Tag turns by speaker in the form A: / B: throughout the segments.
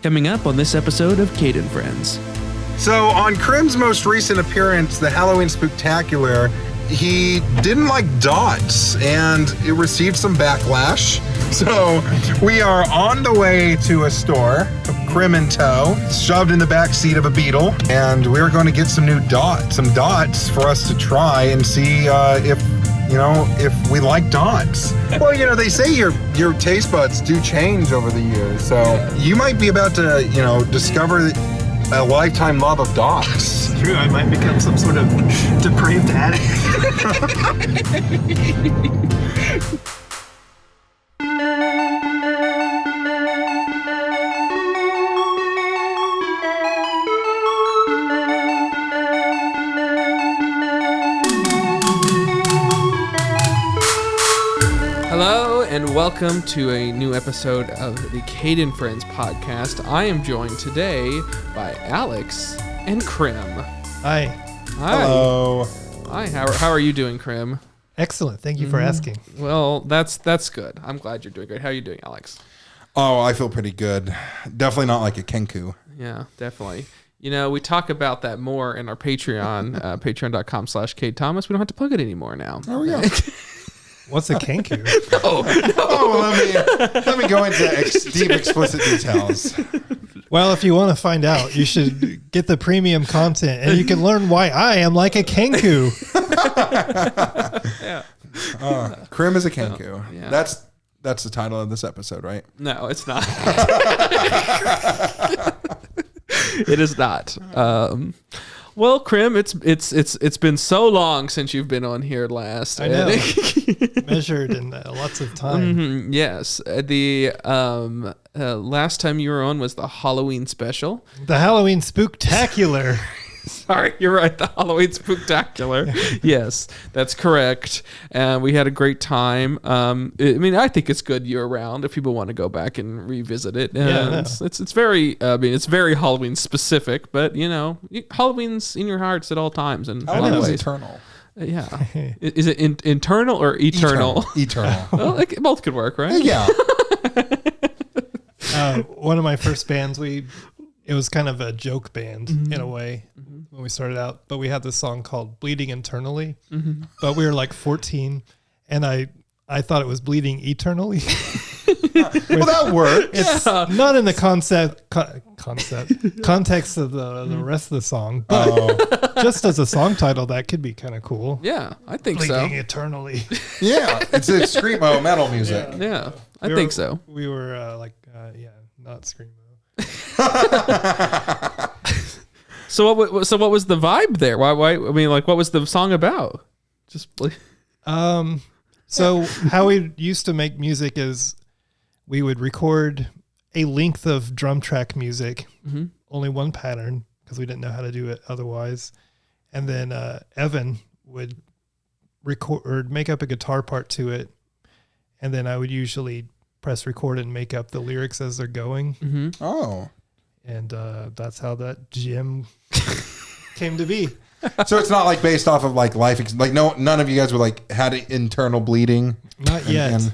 A: Coming up on this episode of Cade Friends.
B: So on Chrim's most recent appearance, the Halloween Spooktacular, he didn't like dots and it received some backlash. So we are on the way to a store, Chrim in tow, shoved in the back seat of a Beetle, and we're going to get some dots for us to try and see if we like dots. Well, they say your taste buds do change over the years, so you might be about to, discover a lifetime love of dots.
C: It's true, I might become some sort of depraved addict.
A: Hello and welcome to a new episode of the Cade Friends podcast. I am joined today by Alex and Chrim.
D: Hi.
A: Hi.
B: Hello.
A: Hi. How are you doing, Chrim?
D: Excellent. Thank you for asking.
A: Well, that's good. I'm glad you're doing good. How are you doing, Alex?
B: Oh, I feel pretty good. Definitely not like a kenku.
A: Yeah, definitely. We talk about that more in our Patreon, patreon.com/Cade Thomas. We don't have to plug it anymore now.
B: There we go.
D: What's a kenku?
B: Let me go into deep explicit details.
D: Well, if you want to find out, you should get the premium content and you can learn why I am like a kenku.
A: Yeah.
B: Chrim is a kenku.
A: Yeah.
B: That's the title of this episode, right?
A: No, it's not. It is not. Well, Chrim, it's been so long since you've been on here last.
D: I know. Measured in lots of time.
A: Mm-hmm, yes. The last time you were on was the Halloween special.
D: The Halloween Spooktacular.
A: Sorry, you're right. The Halloween Spooktacular. Yes, that's correct. And we had a great time. I think it's good year round if people want to go back and revisit it. It's very, it's very Halloween specific, but Halloween's in your hearts at all times and a lot of ways.
B: Eternal.
A: Yeah. Is it internal or eternal?
B: Eternal.
A: Well, both could work, right?
B: Yeah.
D: One of my first bands, it was kind of a joke band in a way when we started out, but we had this song called Bleeding Internally, but we were like 14 and I thought it was Bleeding Eternally.
B: Well, that works.
D: It's not in the context of the rest of the song, but just as a song title, that could be kind of cool.
A: Yeah, I think
D: Bleeding
A: so.
D: Eternally.
B: Yeah, it's a screamo metal music.
A: Yeah, I think so.
D: We were not screamo.
A: So what was the vibe there? Why? What was the song about?
D: So how we used to make music is we would record a length of drum track music, only one pattern because we didn't know how to do it otherwise, and then Evan would record or make up a guitar part to it, and then I would usually press record and make up the lyrics as they're going.
B: Oh.
D: And that's how that gym came to be.
B: So it's not like based off of like life, none of you guys were like had internal bleeding.
D: Not yet.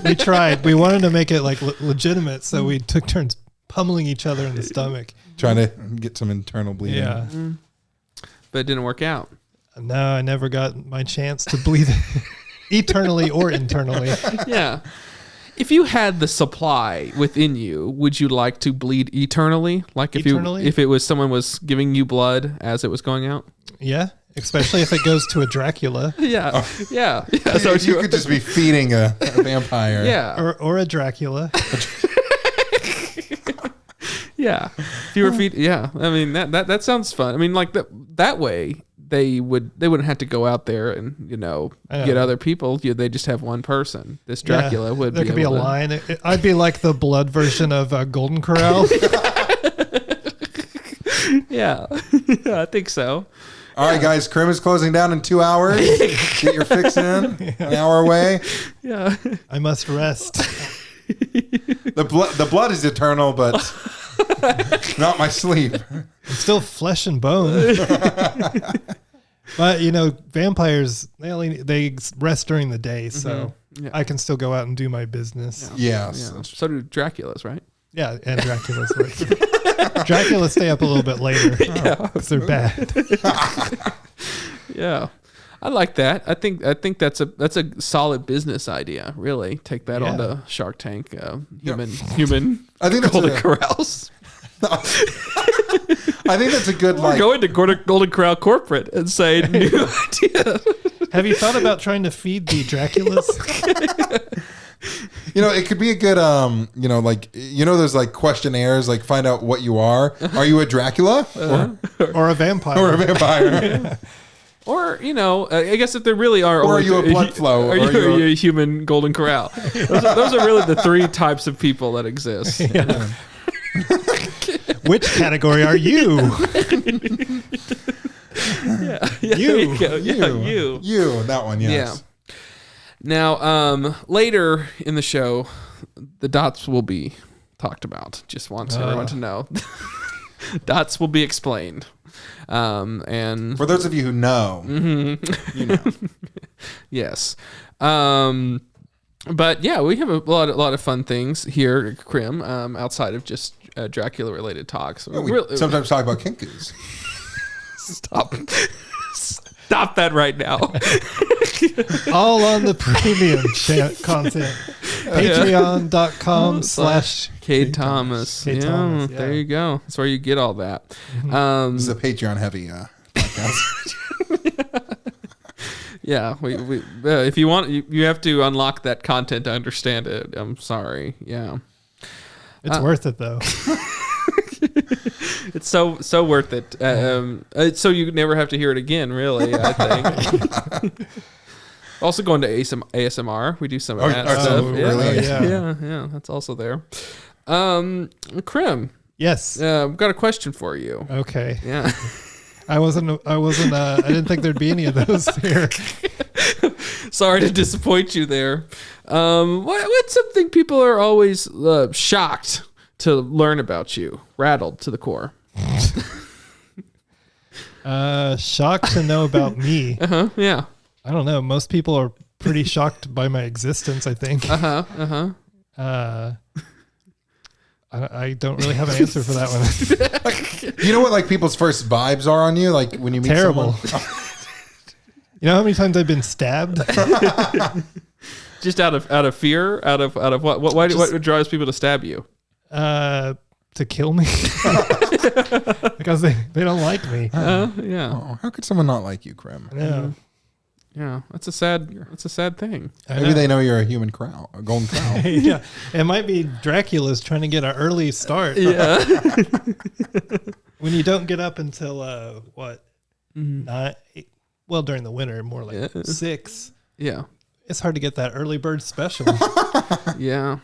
D: We tried. We wanted to make it like legitimate, so we took turns pummeling each other in the stomach,
B: trying to get some internal bleeding.
D: Yeah,
A: but it didn't work out.
D: No, I never got my chance to bleed eternally or internally.
A: Yeah. If you had the supply within you, would you like to bleed eternally? Like if it was someone was giving you blood as it was going out?
D: Yeah, especially if it goes to a Dracula.
A: Yeah, yeah.
B: So you could just be feeding a vampire.
A: Yeah,
D: or a Dracula.
A: Yeah, if you were that sounds fun. That way they wouldn't have to go out there and get other people. They just have one person. This Dracula would.
D: There could be a line. I'd be like the blood version of Golden Corral.
A: Yeah, I think so.
B: All right, guys, Chrim is closing down in 2 hours. Get your fix in. An hour away.
A: Yeah,
D: I must rest.
B: The blood is eternal, but not my sleep.
D: It's still flesh and bone. But vampires they rest during the day, so I can still go out and do my business.
B: Yeah.
A: So do Draculas, right?
D: Yeah, and Dracula's worse. Dracula stay up a little bit later.
A: Yeah.
D: Because they're bad.
A: Yeah. I like that. I think that's a solid business idea. Really, take that onto Shark Tank. Human.
E: I think that's
A: Golden Corrals.
E: I think that's a good
A: Go into Golden Corral corporate and say new idea.
D: Have you thought about trying to feed the Draculas?
E: It could be a good there's like questionnaires, like find out what you are. Are you a Dracula
D: Or a vampire?
E: or a vampire?
A: Or, I guess if there really are...
E: Or are you a blood flow?
A: Are you a human Golden Corral? Those are really the three types of people that exist.
D: Yeah. Which category are you?
A: Yeah,
D: You.
A: there you go. Yeah, you.
E: You, that one, yes.
A: Yeah. Now, later in the show, the dots will be talked about. Just want everyone to know. Dots will be explained. And
E: For those of you who know, you know.
A: yes. But yeah, we have a lot of fun things here at Chrim, outside of just Dracula related talks.
E: We sometimes talk about kinkus.
A: Stop that right now.
D: All on the premium content. Patreon.com/
A: Cade Thomas.
D: Cade Thomas, yeah.
A: There you go. That's where you get all that.
E: This is a Patreon heavy podcast.
A: Yeah, we if you want, you have to unlock that content to understand it. I'm sorry. Yeah,
D: It's worth it though.
A: it's so worth it. So you never have to hear it again. Really, I think. Also going to ASMR. We do some of that stuff.
E: Really?
A: Yeah. That's also there. Chrim.
D: Yes.
A: I've got a question for you.
D: Okay.
A: Yeah.
D: I didn't think there'd be any of those here.
A: Sorry to disappoint you there. What's something people are always shocked to learn about you? Rattled to the core.
D: Shocked to know about me.
A: Yeah.
D: I don't know. Most people are pretty shocked by my existence, I think. I don't really have an answer for that one.
E: You know what, like, people's first vibes are on you? Like, when you meet
D: Terrible.
E: someone?
D: You know how many times I've been stabbed?
A: Just out of fear? Out of what? What drives people to stab you?
D: To kill me. Because they don't like me.
A: Yeah.
E: Oh, how could someone not like you, Chrim?
D: Yeah.
A: Yeah. That's a sad thing.
E: Maybe they know you're a human crow, a golden crow.
D: Yeah. It might be Dracula's trying to get an early start.
A: Yeah.
D: When you don't get up until what? 9, well, during the winter, more like 6.
A: Yeah.
D: It's hard to get that early bird special.
A: Yeah.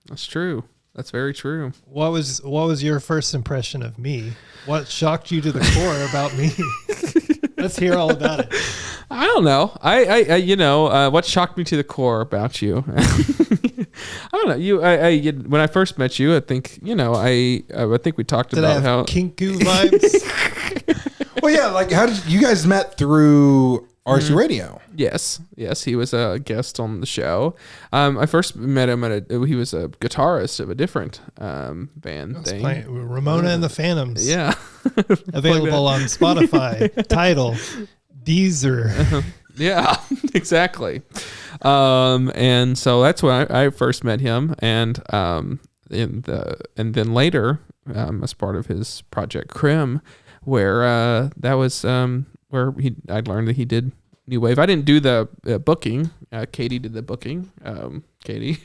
A: That's true. That's very true.
D: What was your first impression of me? What shocked you to the core about me? Let's hear all about it.
A: I don't know. I what shocked me to the core about you. I don't know. You when I first met you, I think I think we talked
D: Did
A: about
D: I have
A: how
D: kinku vibes.
E: Well, yeah, like, how did you guys met through RC Radio?
A: Yes, he was a guest on the show. I first met him he was a guitarist of a different band thing.
D: Playing Ramona and the Phantoms.
A: Yeah.
D: Available on Spotify, Tidal, Deezer.
A: Yeah, exactly. And so that's when I first met him, and then later, as part of his project Chrim, where that was where I learned that he did new wave. I didn't do the booking. Katie did the booking. Katie,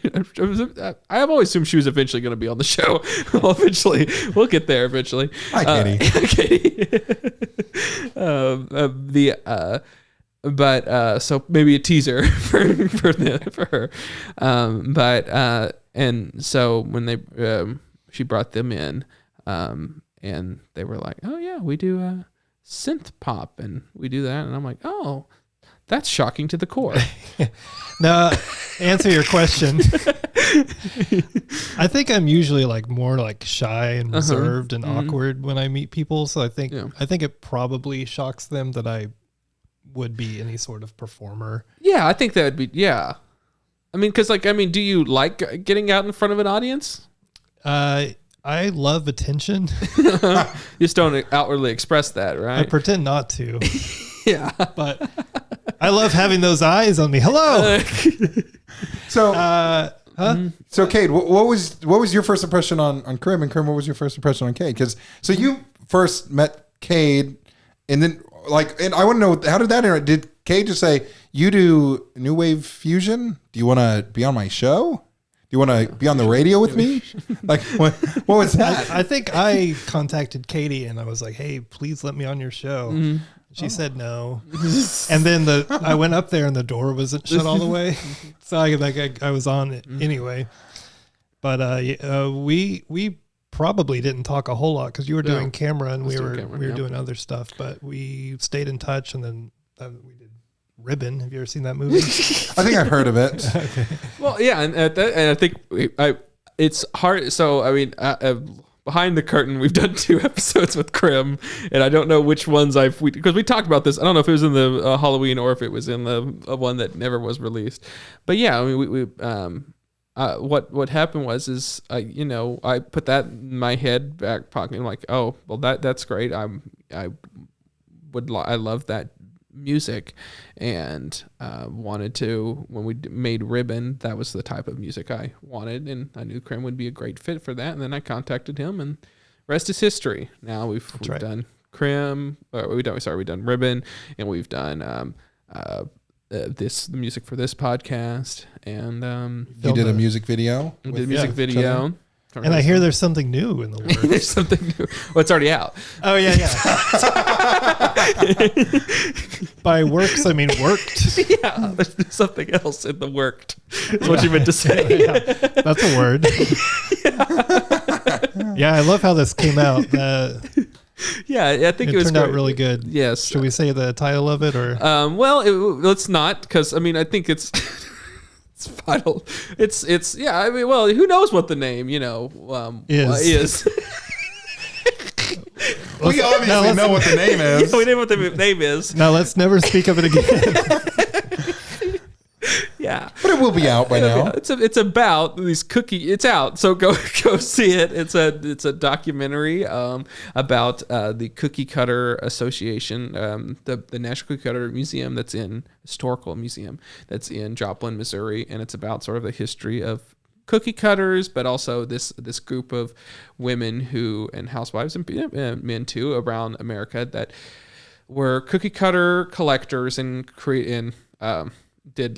A: I have always assumed she was eventually going to be on the show. Well, eventually, we'll get there eventually.
E: Hi, Katie.
A: Katie. So maybe a teaser for her. And so when she brought them in, and they were like, "Oh yeah, we do synth pop, and we do that," and I'm like, "Oh, that's shocking to the core."
D: Now, answer your question. I think I'm usually more shy and reserved and awkward when I meet people. So I think it probably shocks them that I would be any sort of performer.
A: Yeah, I think that would be, yeah. I mean, because do you like getting out in front of an audience?
D: I love attention.
A: You just don't outwardly express that,
D: I
A: right?
D: pretend not to,
A: Yeah.
D: but I love having those eyes on me. Hello.
E: So, so Cade, what was your first impression on Chrim, and Chrim, what was your first impression on Cade? So you first met Cade, and then and I want to know, how did that interact? Did Cade just say, "You do new wave fusion? Do you want to be on my show? Do you want to be on the radio with me?" Like, what was that?
D: I think I contacted Katie and I was like, "Hey, please let me on your show." She said no, and then I went up there and the door wasn't shut all the way, so I was on it anyway. But we probably didn't talk a whole lot because you were doing camera and we were doing other stuff. But we stayed in touch, and then we did Ribbon. Have you ever seen that movie?
E: I think I've heard of it.
D: Okay.
A: Well, yeah, and I think it's hard. So I mean, behind the curtain, we've done 2 episodes with Chrim, and I don't know which ones because we talked about this. I don't know if it was in the Halloween or if it was in the one that never was released. But yeah, I mean, what happened was I put that in my head back pocket. I'm like, oh well, that's great. I love that music, and wanted to, when we made Ribbon, that was the type of music I wanted, and I knew Chrim would be a great fit for that. And then I contacted him, and rest is history. Now we've done Chrim, we've done Ribbon, and we've done the music for this podcast, and
E: You did a music video.
A: we did a music video.
D: And I hear there's something new in the works.
A: There's something new. Well, it's already out.
D: Oh yeah. By works, I mean worked.
A: Yeah, there's something else in the worked. Is what you meant to say.
D: Yeah, that's a word. Yeah, I love how this came out.
A: Yeah, I think it was
D: turned out really good.
A: Yes.
D: Should we say the title of it or?
A: Well, let's not, because I mean, I think it's it's vital. It's yeah. I mean, well, who knows what the name is?
E: We obviously know what the name is.
A: Yeah, we know what the name is.
D: Now let's never speak of it again.
A: Yeah,
E: But it will be out by now.
A: It's about these It's out, so go see it. It's a documentary about the Cookie Cutter Association, the National Cookie Cutter Museum Historical Museum that's in Joplin, Missouri, and it's about sort of the history of cookie cutters, but also this group of women and housewives and men too around America that were cookie cutter collectors and did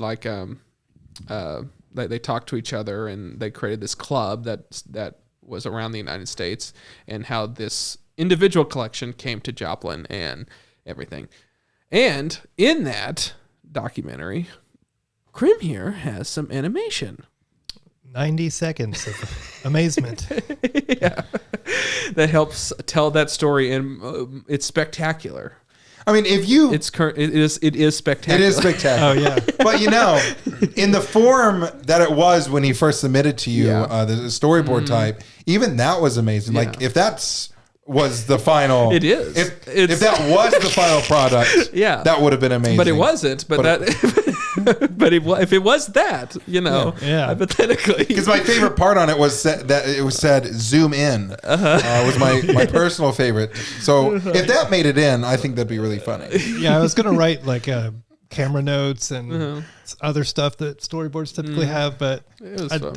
A: they talked to each other, and they created this club that was around the United States, and how this individual collection came to Joplin and everything. And in that documentary, Chrim here has some animation.
D: 90 seconds of amazement.
A: Yeah, that helps tell that story, and it's spectacular.
E: I mean, if you...
A: It is spectacular.
E: It is spectacular.
D: Oh, yeah.
E: But, in the form that it was when he first submitted to you, the storyboard type, even that was amazing.
A: Yeah.
E: Like, if was the final...
A: It is.
E: If that was the final product,
A: yeah,
E: that would have been amazing.
A: But it wasn't. If it was that,
D: Yeah.
A: hypothetically.
E: Because my favorite part on it was that it was said zoom in. Was my personal favorite. So if that made it in, I think that'd be really funny.
D: Yeah, I was going to write like camera notes and other stuff that storyboards typically have, but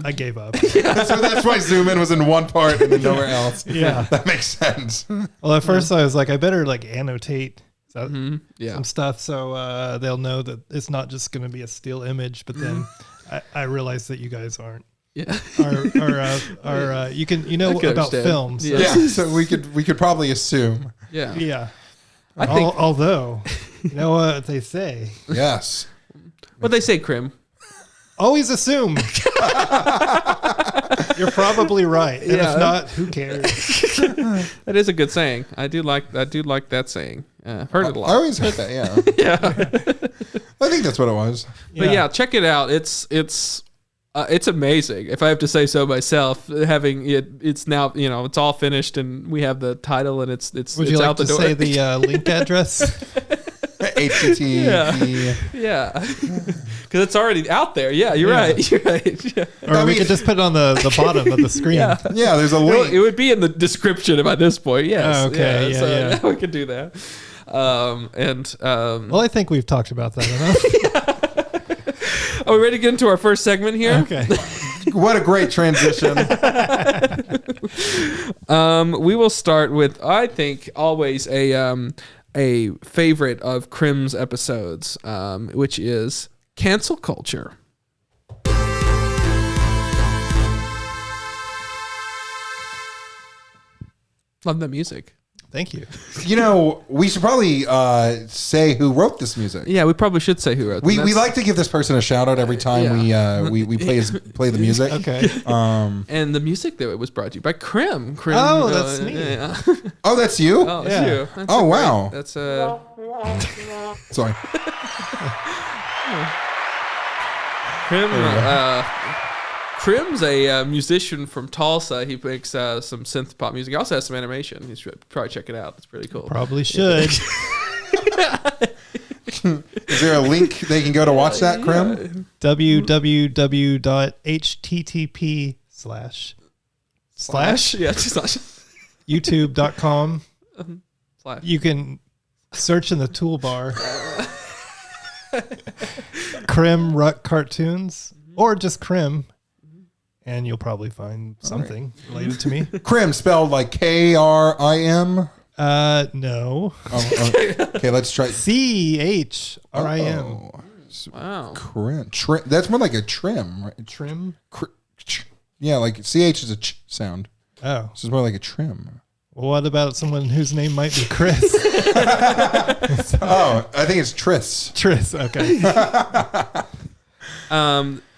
D: I gave up.
E: So that's why zoom in was in one part and then nowhere else.
D: Yeah.
E: That makes sense.
D: Well, at first I was like, I better like annotate some
A: Yeah.
D: stuff so they'll know that it's not just going to be a still image. But then I realized that you guys aren't.
A: Yeah.
D: Are you know about
A: understand.
D: film? So.
E: Yeah, so we could probably assume.
A: Yeah.
D: Yeah.
A: I think.
D: Although, you know what they say?
E: Yes.
A: What they say, Chrim.
D: Always assume. You're probably right, and
A: Yeah.
D: if not, who cares?
A: That is a good saying. I do like that saying. I've heard it a
E: I
A: lot.
E: always heard that. Yeah.
A: Yeah.
E: I think that's what it was.
A: But yeah, check it out. It's amazing. If I have to say so myself, having it's now it's all finished, and we have the title, and it's
D: Would you like
A: out the
D: to
A: door.
D: say the link address?
E: HTTP.
A: Yeah. Because it's already out there. Yeah, you're right. You're right. Yeah.
D: Or we could just put it on the bottom of the screen.
A: Yeah.
E: Yeah, there's a link.
A: It would be in the description by this point. Yes.
D: Oh, okay. Yeah,
A: we could do that.
D: Well, I think we've talked about that enough.
A: Are we ready to get into our first segment here?
D: Okay.
E: What a great transition.
A: We will start with, I think, always a favorite of Chrim's episodes, which is cancel culture. Love the music.
D: Thank you.
E: We should probably say who wrote this music.
A: Yeah, we probably should say who wrote
E: We like to give this person a shout out every time we play the music.
D: Okay.
A: And the music that was brought to you by Chrim.
D: Oh, that's me.
A: Yeah.
E: Oh, that's you?
A: Oh, it's
D: Yeah.
A: you. That's
E: Oh, wow.
A: That's
E: Sorry.
A: Chrim's a musician from Tulsa. He makes some synth pop music. He also has some animation. You should probably check it out. It's pretty cool.
D: Probably should.
E: Is there a link they can go to watch that, Chrim?
D: www.http//
A: Yeah, slash.
D: youtube.com.
A: Slash.
D: You can search in the toolbar Chrim Ruck Cartoons or just Chrim, and you'll probably find something related to me.
E: Chrim spelled like Krim.
D: No.
E: Okay, let's try.
D: CHRIM.
E: Oh.
A: Wow.
E: Trim. That's more like a trim, right?
D: Trim.
E: Yeah, like CH is a ch sound.
D: Oh.
E: This is more like a trim.
D: Well, what about someone whose name might be Chris?
E: Oh, I think it's Tris.
D: Tris. Okay.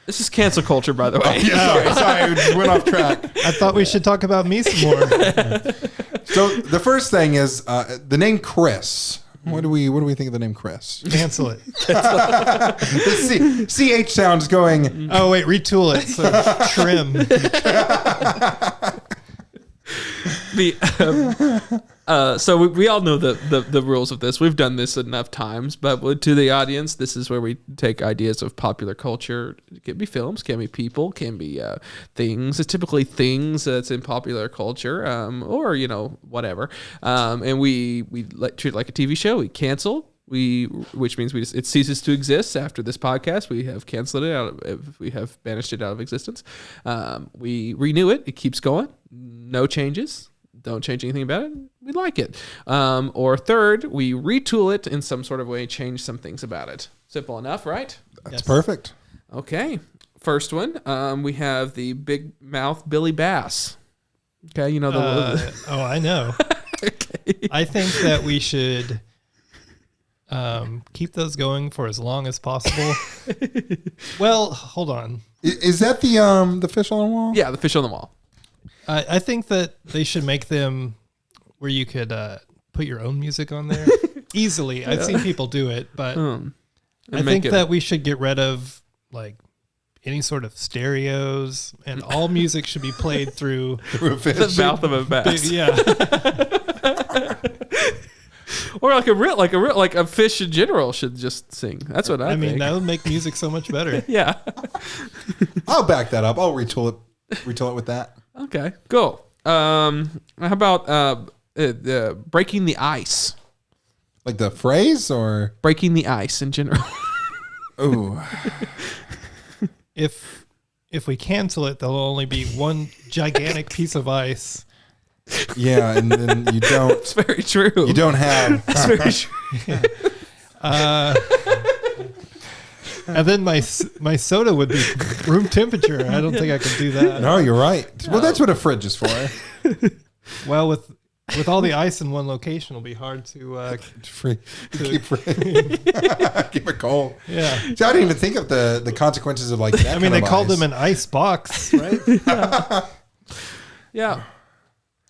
A: This is cancel culture, by the way.
E: Sorry, we just went off track.
D: I thought we should talk about me some more.
E: So the first thing is the name Chris. What do we think of the name Chris?
D: Cancel it.
E: The CH sounds going.
D: Oh wait, retool it. So trim.
A: So we all know the rules of this. We've done this enough times, but to the audience, this is where we take ideas of popular culture. It can be films, can be people, can be things. It's typically things that's in popular culture, or whatever. And we treat it like a TV show. We cancel. Which means it ceases to exist after this podcast. We have canceled it we have banished it out of existence. We renew it. It keeps going. No changes. Don't change anything about it. We like it. Or third, we retool it in some sort of way, change some things about it. Simple enough, right?
E: That's perfect.
A: Okay. First one, we have the big mouth Billy Bass. Okay, you know the.
D: Oh, I know.
A: Okay.
D: I think that we should keep those going for as long as possible. Well, hold on.
E: Is that the fish on the wall?
A: Yeah, the fish on the wall.
D: I think that they should make them where you could put your own music on there easily. I've seen people do it, but I think that we should get rid of like any sort of stereos, and all music should be played through
A: the mouth of a bass.
D: Yeah.
A: Or like a fish in general should just sing. That's what I think.
D: mean, that would make music so much better.
A: Yeah.
E: I'll back that up. I'll retool it with that.
A: Okay, go. How about breaking the ice?
E: Like the phrase or
A: breaking the ice in general.
E: Ooh.
D: If we cancel it, there'll only be one gigantic piece of ice.
E: Yeah, and then you don't.
A: It's very true.
E: You don't have.
A: It's very true.
D: And then my soda would be room temperature. I don't think I could do that.
E: No, you're right. Well, that's what a fridge is for.
D: Well, with all the ice in one location, it'll be hard to
E: keep it cold.
D: Yeah.
E: See, I didn't even think of the consequences of like that.
D: I mean, they called them an ice box, right?
A: Yeah.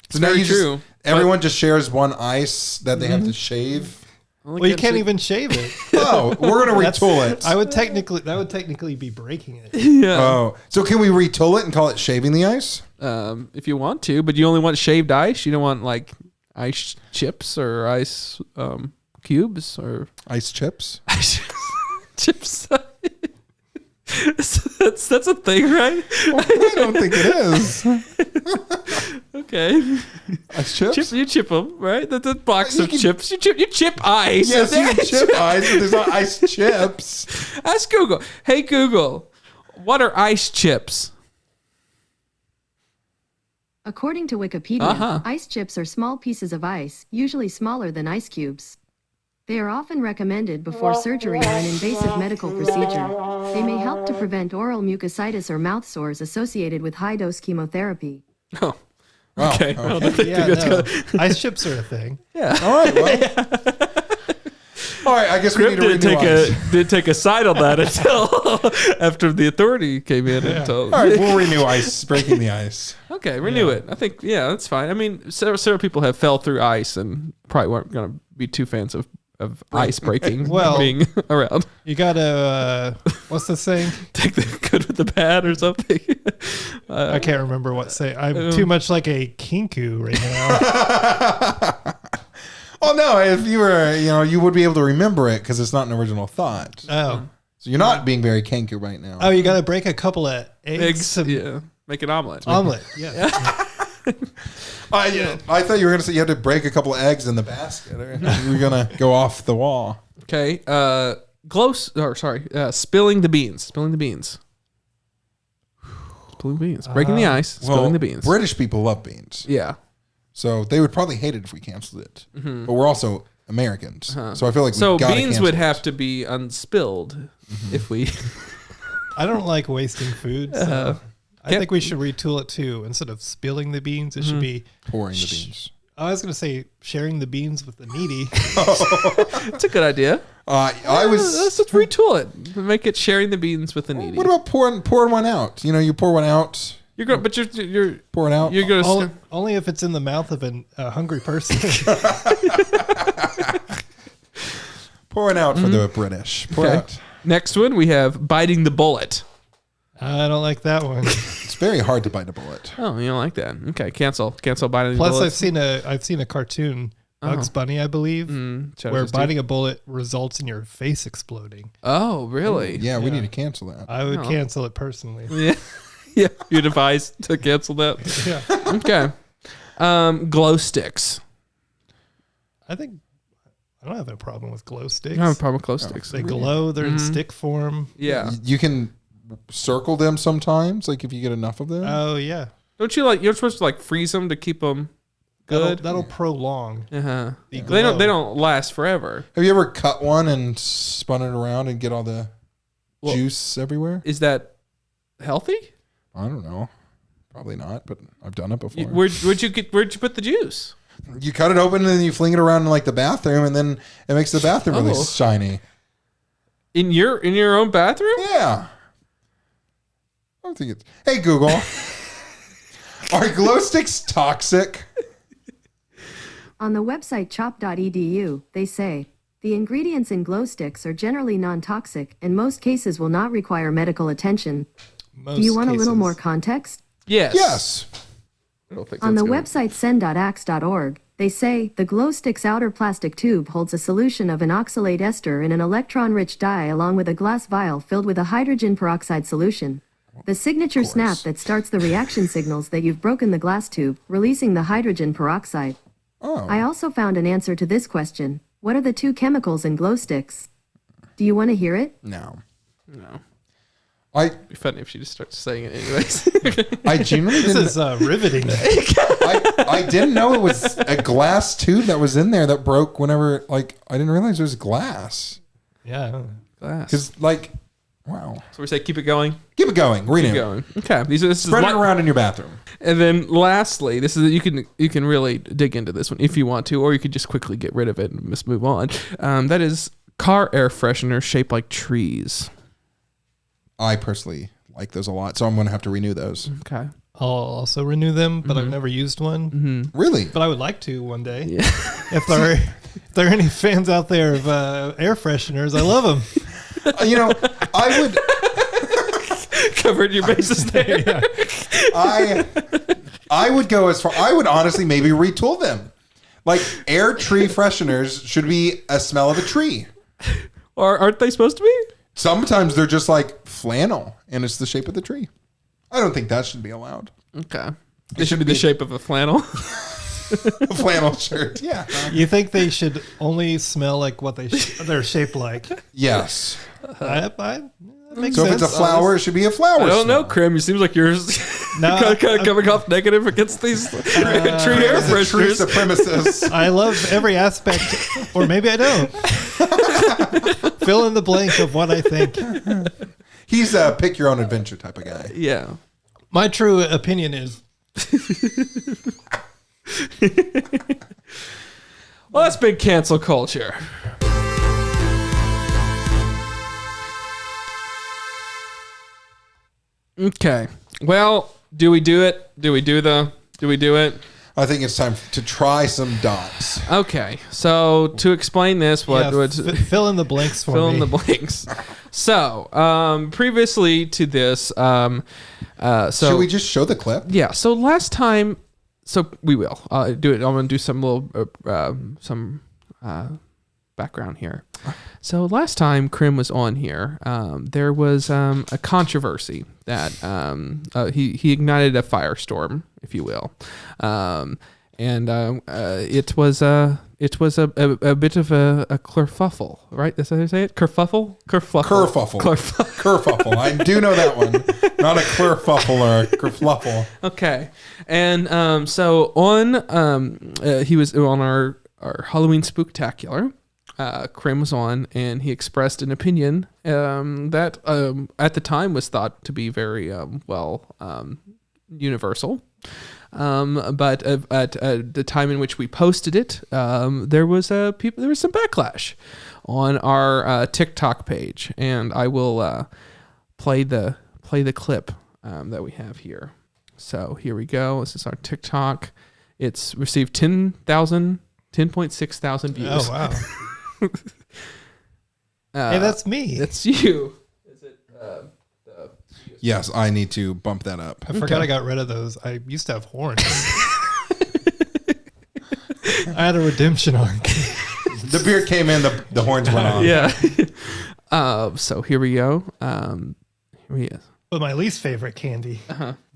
E: It's
A: very true.
E: Everyone just shares one ice that they have to shave.
D: Well, you can't even shave it.
E: Oh, we're gonna retool it.
D: That would technically be breaking it.
A: Yeah.
E: Oh, so can we retool it and call it shaving the ice?
A: If you want to, but you only want shaved ice. You don't want like ice chips or ice cubes or
E: Ice chips.
A: chips. That's a thing, right?
E: I don't think it is.
A: Okay.
E: Ice chips?
A: You chip them, right? That's a box of chips. You chip ice.
E: Yes, you can chip ice, but there's not ice chips.
A: Ask Google. Hey, Google, what are ice chips?
F: According to Wikipedia, ice chips are small pieces of ice, usually smaller than ice cubes. They are often recommended before surgery or an invasive medical procedure. They may help to prevent oral mucositis or mouth sores associated with high-dose chemotherapy.
A: Oh, okay.
D: Ice chips are a thing.
A: Yeah.
E: All right. Well. All right. I guess we need to renew ice.
A: Didn't take a side on that until after the authority came in.
E: All right. We'll renew ice. Breaking the ice.
A: Okay. Renew it. I think, that's fine. I mean, several people have fell through ice and probably weren't going to be too fans of ice breaking being around.
D: You gotta, what's the saying?
A: Take the good with the bad or something.
D: I can't remember what saying. I'm too much like a kinku right now.
E: Oh no! If you were, you would be able to remember it because it's not an original thought.
D: Oh,
E: so you're not being very kanku right now.
D: Oh, you gotta break a couple of eggs.
A: Make an omelet.
D: Yeah.
E: I thought you were going to say you had to break a couple of eggs in the basket. You were going to go off the wall.
A: Okay. Spilling the beans. Spilling the beans. Breaking the ice. Spilling the beans.
E: British people love beans.
A: Yeah.
E: So they would probably hate it if we canceled it. Mm-hmm. But we're also Americans. So I feel like
A: beans would have to be unspilled if we...
D: I don't like wasting food, so... I think we should retool it too. Instead of spilling the beans, it should be
E: pouring the beans.
D: I was going to say sharing the beans with the needy.
A: That's a good idea.
E: Let's
A: retool it. Make it sharing the beans with the needy.
E: What about pouring one out? You pour one out. You're pouring out.
A: You're going
D: only if it's in the mouth of a hungry person.
E: Pouring out for the British. Pour out.
A: Next one we have biting the bullet.
D: I don't like that one.
E: It's very hard to bite a bullet.
A: Oh, you don't like that? Okay, cancel biting.
D: Plus,
A: bullets.
D: I've seen a cartoon, Bugs Bunny, I believe, where biting a bullet results in your face exploding.
A: Oh, really?
E: Yeah, we need to cancel that.
D: I would cancel it personally.
A: Yeah, you'd advise to cancel that.
D: Yeah.
A: Okay. Glow sticks.
D: I don't have a problem with glow sticks.
A: I don't have a problem with glow sticks.
D: They glow. They're in stick form.
A: Yeah.
E: You can circle them sometimes, like if you get enough of them.
D: Oh yeah.
A: Don't you you're supposed to freeze them to keep them good?
D: That'll prolong.
A: Uh-huh. They don't last forever.
E: Have you ever cut one and spun it around and get all the juice everywhere?
A: Is that healthy?
E: I don't know. Probably not, but I've done it before.
A: Where'd you put the juice?
E: You cut it open and then you fling it around in the bathroom, and then it makes the bathroom really shiny.
A: In your own bathroom?
E: Yeah. I don't think it's... Hey, Google. Are glow sticks toxic?
F: On the website chop.edu, they say, the ingredients in glow sticks are generally non-toxic and most cases will not require medical attention. Do you want a little more context?
A: Yes.
E: Yes.
F: On the website send.axe.org, they say, the glow stick's outer plastic tube holds a solution of an oxalate ester in an electron-rich dye along with a glass vial filled with a hydrogen peroxide solution. The signature snap that starts the reaction signals that you've broken the glass tube, releasing the hydrogen peroxide.
E: Oh.
F: I also found an answer to this question. What are the two chemicals in glow sticks? Do you want to hear it?
E: No.
A: It'd be funny if she just starts saying it anyways.
E: I genuinely didn't...
D: This is riveting.
E: I didn't know it was a glass tube that was in there that broke whenever, I didn't realize it was glass.
D: Yeah.
A: Glass.
E: Because, wow.
A: So we say keep it going?
E: Keep it going. Renew.
A: Keep going. Okay.
E: Spread it around in your bathroom.
A: And then lastly, this is you can really dig into this one if you want to, or you could just quickly get rid of it and just move on. That is car air freshener shaped like trees.
E: I personally like those a lot, so I'm going to have to renew those.
A: Okay.
D: I'll also renew them, but I've never used one.
A: Mm-hmm.
E: Really?
D: But I would like to one day.
A: Yeah.
D: If there are any fans out there of air fresheners, I love them.
E: I would...
A: Covered your bases there.
D: Yeah.
E: I would go as far... I would honestly maybe retool them. Like air tree fresheners should be a smell of a tree.
A: Or aren't they supposed to be?
E: Sometimes they're just like flannel and it's the shape of the tree. I don't think that should be allowed.
A: Okay. They should be the shape of a flannel.
E: A flannel shirt. Yeah.
D: You think they should only smell like what they're shaped like?
E: Yes.
D: That makes
E: So if
D: sense.
E: it's a flower, it should be a flower.
A: I don't know,
E: smell.
A: Crim. It seems like you're kind of coming off negative against these tree air
E: As a tree
A: fresheners.
E: supremacist.
D: I love every aspect, or maybe I don't. Fill in the blank of what I think.
E: He's a pick your own adventure type of guy.
A: Yeah.
D: My true opinion is
A: Well, that's big cancel culture. Okay. Well, do we do it? Do we do it?
E: I think it's time to try some dots.
A: Okay. So to explain this,
D: fill in the blanks for
A: fill
D: me.
A: in the blanks. So, previously to this, so
E: Should we just show the clip?
A: yeah. So last time, so we will do it. I'm gonna do some little background here. So last time Crim was on here, there was a controversy that he ignited a firestorm, if you will, and it was a bit of a kerfuffle, right? That's how they say it. Kerfuffle.
E: Kerfuffle. I do know that one. Not a kerfuffle or a kerfluffle.
A: Okay, and so on, he was on our Halloween Spooktacular. Crim was on, and he expressed an opinion that at the time was thought to be very universal. But at the time in which we posted it, there was some backlash on our TikTok page, and I will play the clip that we have here. So here we go. This is our TikTok. It's received 10.6 thousand views.
D: Oh wow! Hey, that's me.
A: That's you. Is it?
E: Yes, I need to bump that up.
D: I forgot I got rid of those. I used to have horns. I had a redemption arc.
E: The beard came in, the horns went on.
A: Yeah. So here we go. Here he is.
D: But my least favorite candy,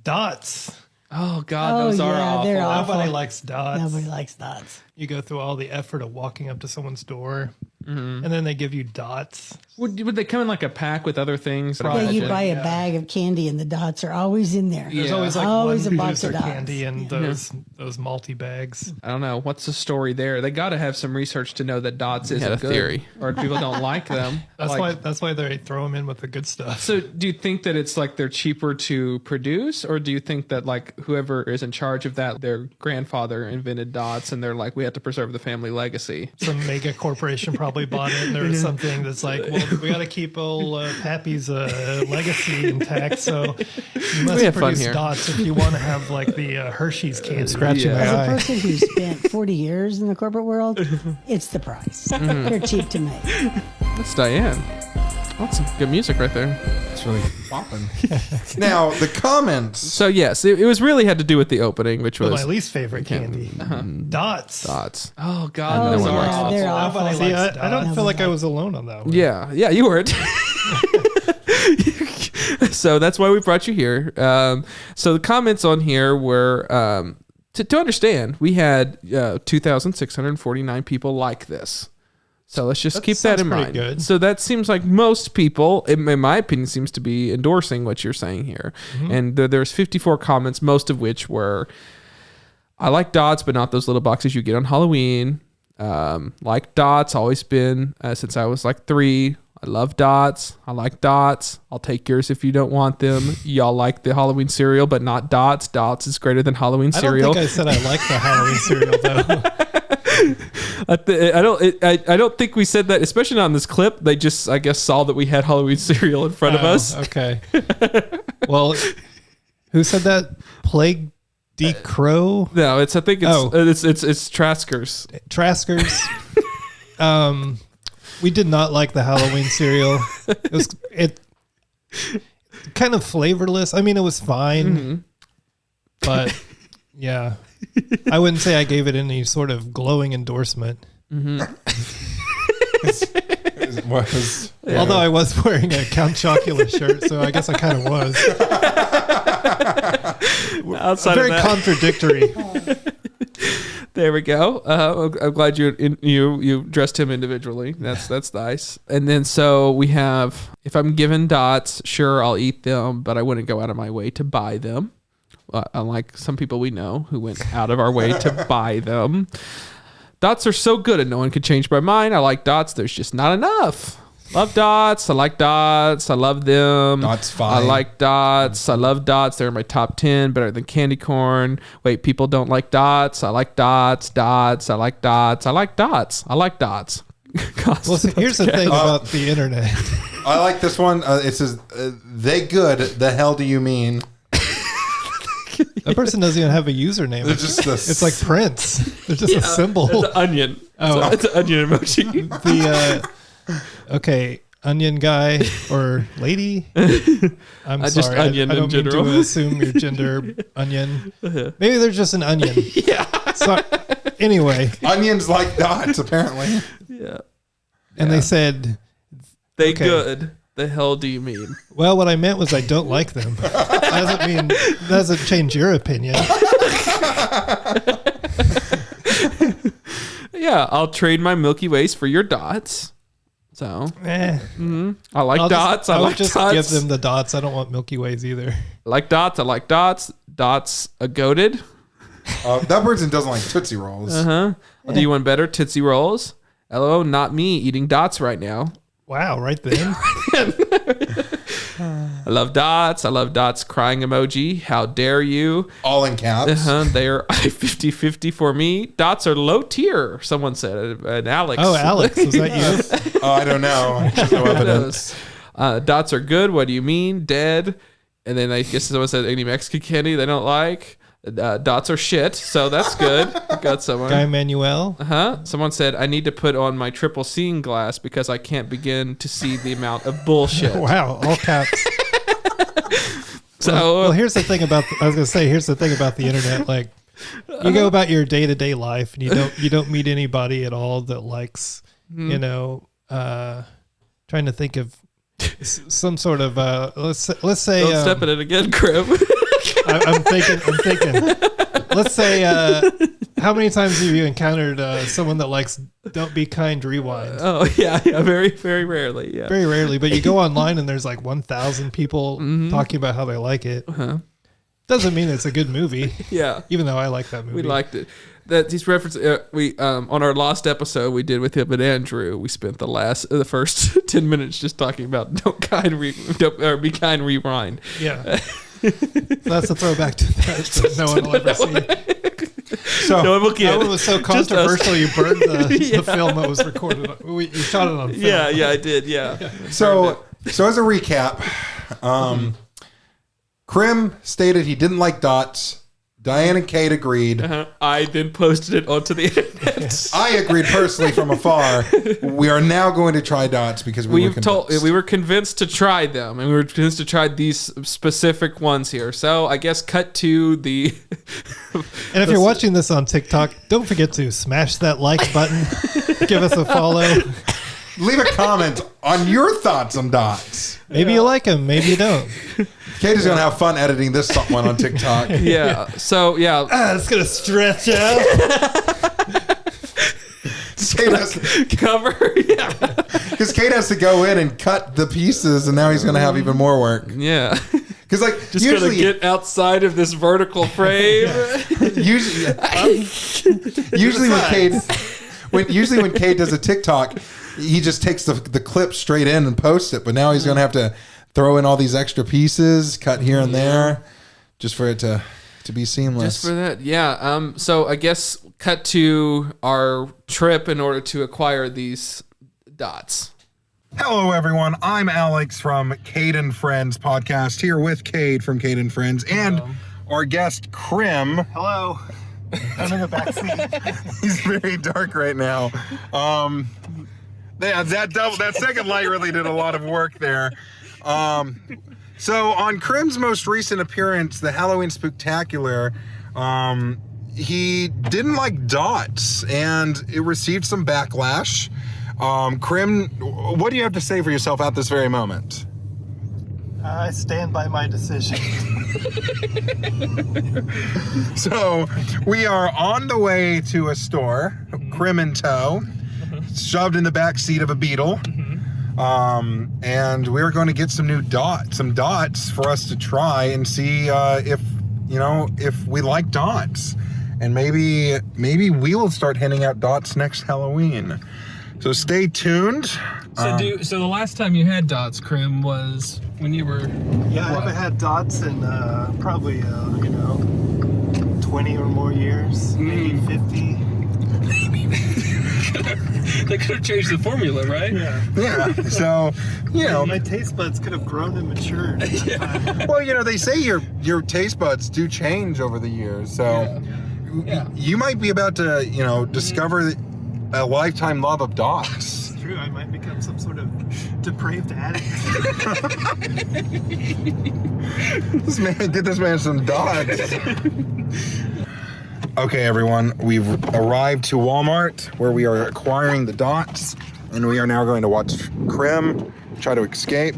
D: dots.
A: Oh God, those are awful.
G: they're awful.
D: Nobody likes dots.
G: Nobody likes dots.
D: You go through all the effort of walking up to someone's door, and then they give you dots.
A: Would they come in like a pack with other things?
G: Yeah, you buy a bag of candy and the dots are always in there.
D: There's
A: Yeah.
D: always like
G: Always
D: one
G: a box
D: producer
G: of dots.
D: candy and those multi bags.
A: I don't know. What's the story there? They got to have some research to know that dots isn't
H: a
A: good,
H: theory.
A: or people don't like them.
D: That's why they throw them in with the good stuff.
A: So, do you think that it's like they're cheaper to produce, or do you think that like whoever is in charge of that, their grandfather invented dots, and they're like, we have to preserve the family legacy?
D: Some mega corporation probably bought it, and there was something that's like, well, we got to keep old Pappy's legacy intact, so you must
H: have fun
D: produce
H: here.
D: dots if you want to have like the Hershey's candy. Scratching
A: Yeah.
G: As a
D: my eye.
G: person who spent 40 years in the corporate world, it's the price. They're cheap to make.
H: That's Diane. That's some good music right there.
E: It's really popping. Now, the comments.
A: So yes, it was really had to do with the opening, which
D: But
A: was
D: my least favorite candy, dots.
H: Thoughts.
A: oh God,
G: Oh,
A: those
H: one
A: are
H: likes
A: awful.
G: they're
D: Nobody
G: awful.
D: likes
A: uh,
D: dots. I don't feel like I was alone on that one.
A: Yeah, you weren't. So that's why we brought you here. So the comments on here were to understand. We had 2,649 people like this. So let's just
D: That
A: keep that
D: sounds
A: in
D: pretty
A: mind.
D: good.
A: So that seems like most people, in my opinion, seems to be endorsing what you're saying here. And there's 54 comments, most of which were, I like dots, but not those little boxes you get on Halloween. Like dots, always been since I was like 3. I love dots. I like dots. I'll take yours if you don't want them. Y'all like the Halloween cereal, but not dots. Dots is greater than Halloween
D: I
A: cereal.
D: don't think I said I like the Halloween cereal though.
A: I don't think we said that, especially not in this clip. They just, I guess, saw that we had Halloween cereal in front of us.
D: Okay. Well, who said that? Plague D. Crow?
A: No, I think it's it's Traskers.
D: Traskers. We did not like the Halloween cereal. It kind of flavorless. I mean, it was fine, but Yeah. I wouldn't say I gave it any sort of glowing endorsement. Although I was wearing a Count Chocula shirt, so I guess I kind of was.
A: Outside
D: very
A: of that,
D: contradictory.
A: there we go. I'm glad you dressed him individually. That's nice. And then so we have, if I'm given dots, sure, I'll eat them, but I wouldn't go out of my way to buy them. Unlike some people we know who went out of our way to buy them. Dots are so good and no one could change my mind. I like dots. There's just not enough. Love dots. I like dots. I love them.
E: Dots fine.
A: I like dots. I love dots. They're in my top 10, better than candy corn. Wait, people don't like dots. I like dots. Dots. I like dots. I like dots. I like dots.
D: Well, so here's the thing about the internet.
E: I like this one. It says, they good. The hell do you mean?
D: That person doesn't even have a username. It's like Prince. They're just a symbol.
A: It's an onion. Oh, it's an onion emoji.
D: Okay, onion guy or lady. I'm sorry.
A: Just onion
D: I don't
A: in general.
D: mean to assume your gender. Onion. Maybe they're just an onion.
A: Yeah.
D: So anyway,
E: onions like dots apparently.
A: Yeah.
D: And they said
A: they good. The hell do you mean?
D: Well, what I meant was I don't like them. Doesn't change your opinion.
A: Yeah, I'll trade my Milky Ways for your dots. So, I like dots. I like
D: just
A: dots.
D: Give them the dots. I don't want Milky Ways either.
A: I like dots. I like dots. Dots a goated.
E: That person doesn't like Tootsie Rolls.
A: I'll do you one better. Tootsie Rolls. LO, not me eating dots right now.
D: Wow, right then.
A: I love dots. I love dots crying emoji. How dare you?
E: All in caps.
A: They are 50-50 for me. Dots are low tier, someone said. And Alex.
D: Oh, Alex. Was that you?
E: Oh, I don't know. There's no evidence.
A: Dots are good. What do you mean? Dead. And then I guess someone said any Mexican candy they don't like. Dots are shit, so that's good. Got someone.
D: Guy Manuel.
A: Someone said I need to put on my triple seeing glass because I can't begin to see the amount of bullshit.
D: Wow, all caps.
A: So
D: well, here's the thing about. I was gonna say, here's the thing about the internet. Like, you go about your day-to-day life, and you don't meet anybody at all that likes, trying to think of some sort of let's say.
A: Don't step in it again, Chrim.
D: I'm thinking. Let's say, how many times have you encountered someone that likes "Don't Be Kind" rewind?
A: Oh yeah, very, very rarely. Yeah,
D: very rarely. But you go online and there's like 1,000 people talking about how they like it. Doesn't mean it's a good movie.
A: Yeah,
D: even though I like that movie,
A: we liked it. That these references we on our last episode we did with him and Andrew. We spent the first 10 minutes just talking about Be Kind rewind.
D: Yeah. So that's a throwback to that no one will ever see.
E: So
A: no one will get
D: that one was so controversial. You burned the film that was recorded. You shot it on film.
A: Yeah, I did. Yeah.
E: So as a recap, Chrim stated he didn't like dots. Diane and Cade agreed.
A: I then posted it onto the internet.
E: I agreed personally from afar. We are now going to try dots because we
A: were convinced to try them, and we were convinced to try these specific ones here. So I guess cut to the.
D: And if you're watching this on TikTok, don't forget to smash that like button. Give us a follow.
E: Leave a comment on your thoughts on dots.
D: Maybe you like them, maybe you don't.
E: Kate is going to have fun editing this one on TikTok.
A: Yeah. So, yeah.
D: It's going to stretch out.
E: Kate has to
A: cover. Yeah.
E: Because Kate has to go in and cut the pieces, and now he's going to have even more work.
A: Yeah.
E: Because
A: just usually, gonna get outside of this vertical frame.
E: Usually when Cade does a TikTok, he just takes the clip straight in and posts it. But now he's going to have to throw in all these extra pieces, cut here and there, just for it to be seamless.
A: Just for that, yeah. So I guess cut to our trip in order to acquire these dots.
B: Hello, everyone. I'm Alex from Cade Friends podcast, here with Cade from Cade Friends, and our guest, Chrim.
C: Hello. I'm in the backseat.
B: He's very dark right now. That second light really did a lot of work there. So on Chrim's most recent appearance, the Halloween Spooktacular, He didn't like dots, and it received some backlash. Chrim, what do you have to say for yourself at this very moment?
D: I stand by my decision.
B: So we are on the way to a store, Chrim in tow, shoved in the back seat of a Beetle. And we're going to get some dots for us to try and see if we like dots. And maybe we will start handing out dots next Halloween. So stay tuned.
A: So the last time you had dots, Chrim, was when you were...
D: Yeah, I haven't had dots in probably, 20 or more years, maybe 50.
A: They could have changed the formula, right?
B: Yeah. So,
D: my taste buds could have grown and matured.
B: well, they say your taste buds do change over the years. So you might be about to, discover a lifetime love of dots.
D: It's true. I might become some sort of depraved addict.
B: Get this man some dots. Okay, everyone, we've arrived to Walmart where we are acquiring the dots, and we are now going to watch Chrim try to escape.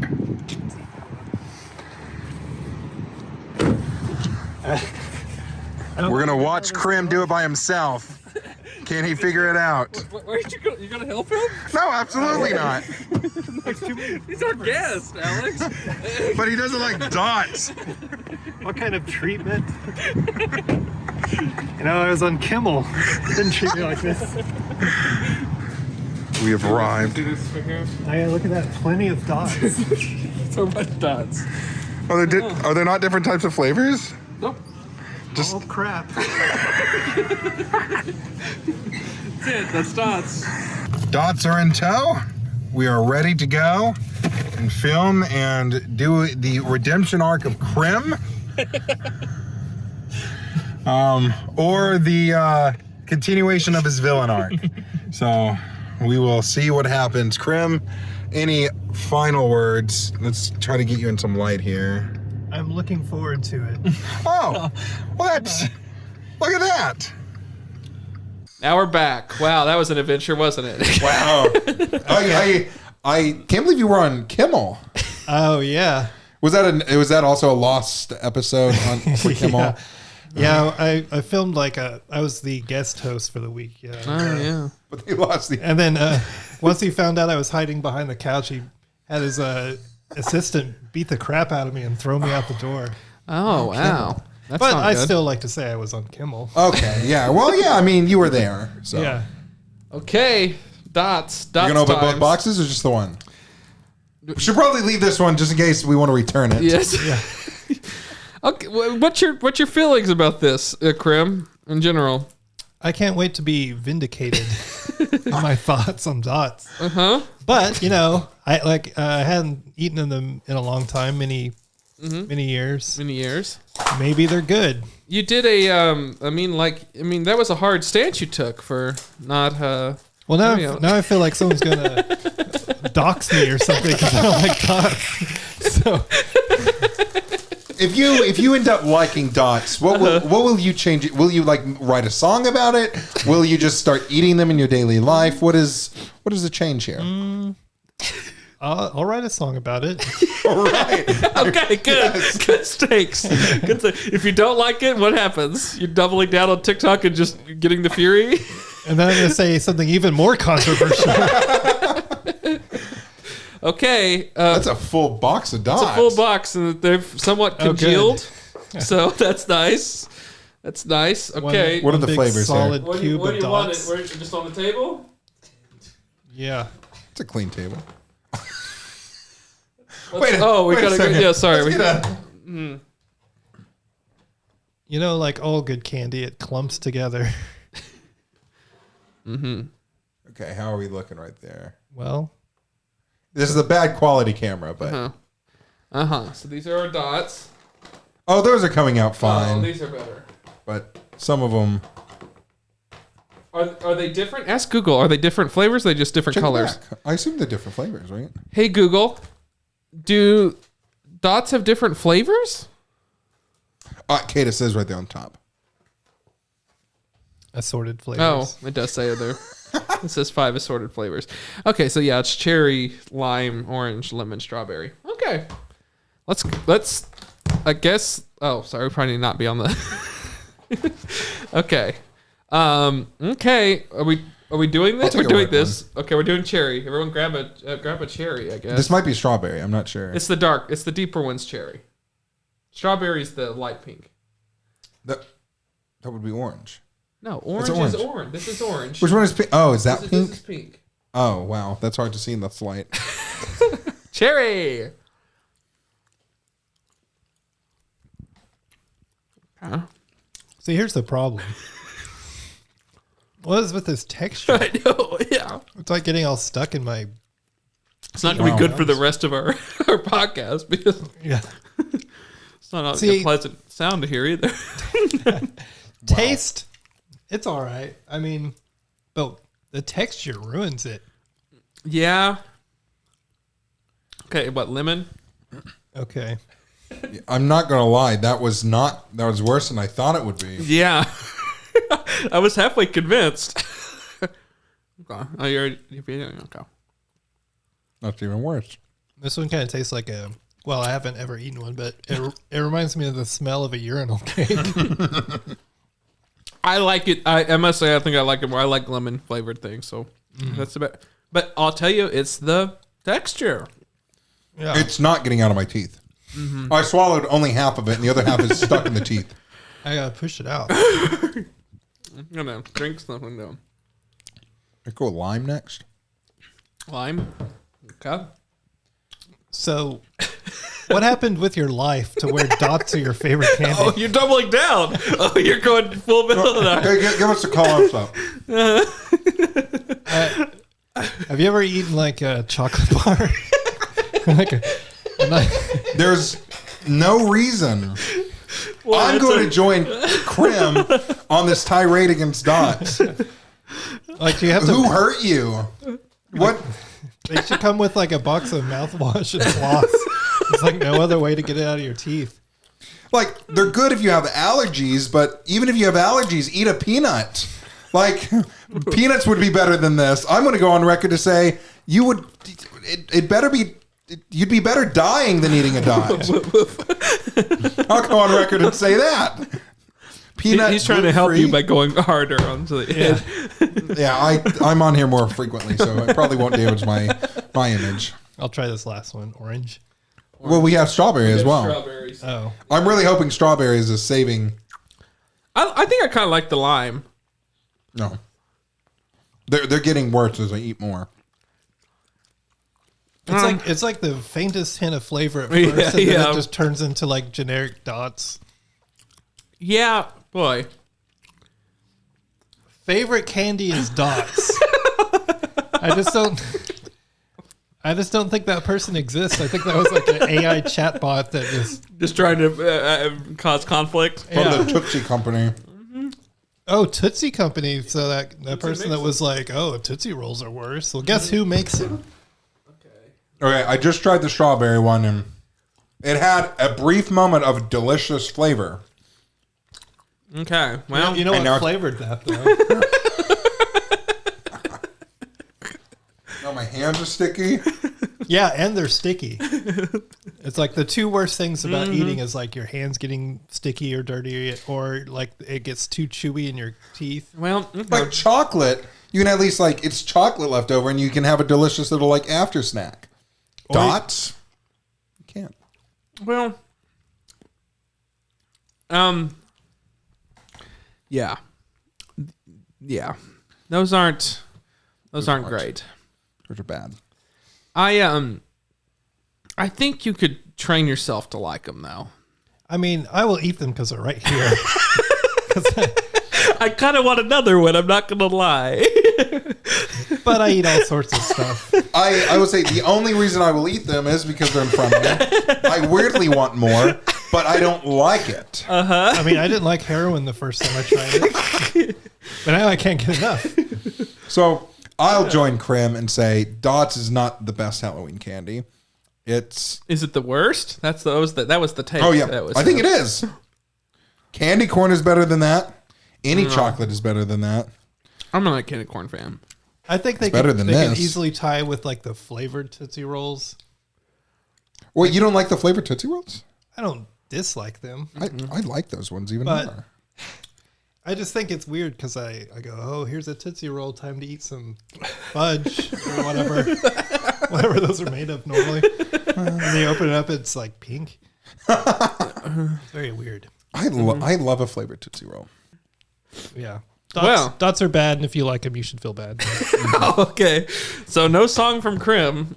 B: We're going to watch Chrim do it by himself. Can he figure it out?
A: Where did you go? You gonna help him?
B: No, absolutely not.
A: He's our guest, Alex.
B: But he doesn't like dots.
D: What kind of treatment? I was on Kimmel. Didn't treat me like this.
B: We have arrived.
D: Oh yeah, look at that. Plenty of dots.
A: So much dots.
B: Are there not different types of flavors?
A: Nope.
D: Oh crap.
A: That's it. That's dots.
B: Dots are in tow. We are ready to go and film and do the redemption arc of Chrim. Or the continuation of his villain arc. So we will see what happens. Chrim, any final words? Let's try to get you in some light here.
D: I'm looking forward to it.
B: Oh, well look at that.
A: Now we're back. Wow, that was an adventure, wasn't it?
E: Wow. I can't believe you were on Kimmel.
D: Oh yeah.
E: Was that also a lost episode for Kimmel?
D: Yeah, I filmed I was the guest host for the week. Yeah.
A: Oh yeah.
E: But they lost the.
D: And then once he found out I was hiding behind the couch, he had his assistant beat the crap out of me and throw me out the door.
A: Oh wow. That's
D: but
A: not
D: I
A: good.
D: still like to say I was on Kimmel.
E: Okay, yeah. Well, yeah. I mean, you were there. So.
D: Yeah.
A: Okay. Dots.
E: You're gonna open both boxes or just the one? We should probably leave this one just in case we want to return it.
A: Yes. Yeah. Okay. What's your feelings about this, Chrim, in general?
D: I can't wait to be vindicated in my thoughts on dots. But I hadn't eaten them in a long time, many years.
A: Many years.
D: Maybe they're good.
A: You did that was a hard stance you took for not.
D: Well, now I feel like someone's gonna dox me or something because I don't like dots. So.
E: If you end up liking dots, what will you change it? Will you write a song about it? Will you just start eating them in your daily life? What is the change here?
D: I'll write a song about it.
E: All right.
A: Okay, good. Yes. Good stakes. If you don't like it, what happens? You're doubling down on TikTok and just getting the fury?
D: And then I'm going to say something even more controversial.
A: Okay.
E: That's a full box of dots.
A: It's a full box, and they've somewhat congealed. So that's nice. That's nice. Okay.
E: What are the flavors
D: solid
E: here?
D: Cube
A: what do
D: of
A: you want
D: dots.
A: it? Where, just on the table?
D: Yeah.
E: It's a clean table.
A: We gotta go. Yeah, sorry.
D: Like all good candy, it clumps together.
E: Okay, how are we looking right there?
D: Well,
E: this is a bad quality camera, but
A: So these are our dots.
E: oh, those are coming out fine.
A: Oh, these are better.
E: But some of them.
A: Are they different? Ask Google. Are they different flavors? Or are they just different colors?
E: I assume they're different flavors, right?
A: Hey Google, do dots have different flavors?
E: Cade says right there on top.
D: assorted flavors.
A: Oh, it does say it there. It says 5 assorted flavors. Okay, so yeah, it's cherry, lime, orange, lemon, strawberry. Okay. Let's I guess sorry, we probably need to not be on the Okay. Okay. Are we doing this? We're doing this. Okay, we're doing cherry. Everyone grab a cherry, I guess.
E: This might be strawberry. I'm not sure.
A: It's the deeper one's cherry. Strawberry's the light pink.
E: That would be orange.
A: No, orange is orange. This is orange.
E: Which one is pink? Oh, is that pink?
A: This is pink.
E: Oh, wow. That's hard to see in the light.
A: Cherry. Huh?
D: See, here's the problem. What is with this texture?
A: I know, yeah.
D: It's like getting all stuck in my...
A: It's not going to be good for the rest of our podcast because it's not a pleasant sound to hear either.
D: Taste, it's all right. I mean, but the texture ruins it.
A: Yeah. Okay, what, lemon?
D: Okay.
E: I'm not going to lie. That was worse than I thought it would be.
A: Yeah. I was halfway convinced. Okay. Oh, you're okay.
E: That's even worse.
D: This one kind of tastes like well, I haven't ever eaten one, but it reminds me of the smell of a urinal cake.
A: I like it. I must say, I think I like it more. I like lemon flavored things, so that's about. But I'll tell you, it's the texture.
D: Yeah.
E: It's not getting out of my teeth. Mm-hmm. I swallowed only half of it, and the other half is stuck in the teeth.
D: I gotta push it out.
A: I'm gonna drink something though.
E: I go with lime next.
A: Lime. Okay.
D: So, what happened with your life to where dots are your favorite candy?
A: Oh, you're doubling down. Oh, you're going full middle of that.
E: Hey, give us a call on stuff.
D: Have you ever eaten like a chocolate bar?
E: There's no reason. Well, I'm going to join Chrim on this tirade against dots.
D: Like, you have to.
E: Who hurt you? What?
D: They should come with like a box of mouthwash and floss. It's like no other way to get it out of your teeth.
E: Like, they're good if you have allergies, but even if you have allergies, eat a peanut. Like, peanuts would be better than this. I'm going to go on record to say it better be. You'd be better dying than eating a dot. I'll go on record and say that. Peanut.
A: He's trying to help you by going harder onto the edge.
E: Yeah, I'm on here more frequently, so it probably won't damage my image.
D: I'll try this last one. Orange.
E: Well, we have strawberry as well.
A: Strawberries.
D: Oh,
E: I'm really hoping strawberries is saving.
A: I think I kind of like the lime.
E: No, they're getting worse as I eat more.
D: it's like the faintest hint of flavor at first, and then it just turns into like generic dots.
A: Yeah, boy.
D: Favorite candy is dots. I just don't think that person exists. I think that was like an AI chatbot that
A: just trying to cause conflict
E: From the Tootsie Company.
D: Oh, Tootsie Company. So that person that was like, oh, Tootsie Rolls are worse. Well, guess who makes it?
E: Okay, I just tried the strawberry one, and it had a brief moment of delicious flavor.
A: Okay, well,
D: you know what flavored that though?
E: Oh, my hands are sticky.
D: Yeah, and they're sticky. It's like the two worst things about eating is like your hands getting sticky or dirty, or like it gets too chewy in your teeth.
A: Well,
E: Like chocolate, you can at least it's chocolate left over, and you can have a delicious little after snack. Dots, you can't.
A: Well, yeah. Those aren't great.
E: Those are bad.
A: I think you could train yourself to like them, though.
D: I mean, I will eat them because they're right here.
A: I kind of want another one. I'm not gonna lie.
D: But I eat all sorts of stuff.
E: I would say the only reason I will eat them is because they're in front of me. I weirdly want more, but I don't like it.
D: I mean, I didn't like heroin the first time I tried it, but now I can't get enough.
E: So I'll join Chrim and say Dots is not the best Halloween candy. Is
A: it the worst? That was the take.
E: Oh yeah, I think it is. Candy corn is better than that. Any chocolate is better than that.
A: I'm not a candy corn fan.
D: I think they
E: better
D: can,
E: than
D: they can
E: this.
D: easily tie with like the flavored Tootsie Rolls.
E: Wait, you don't like the flavored Tootsie Rolls?
D: I don't dislike them.
E: I like those ones even
D: But-
E: more.
D: I just think it's weird because I go, oh, here's a Tootsie Roll, time to eat some fudge or whatever. Whatever those are made of normally. And they open it up, it's like pink. It's very weird.
E: I love a flavored Tootsie Roll.
D: Yeah. Dots are bad, and if you like them, you should feel bad.
A: Okay. So no song from Chrim.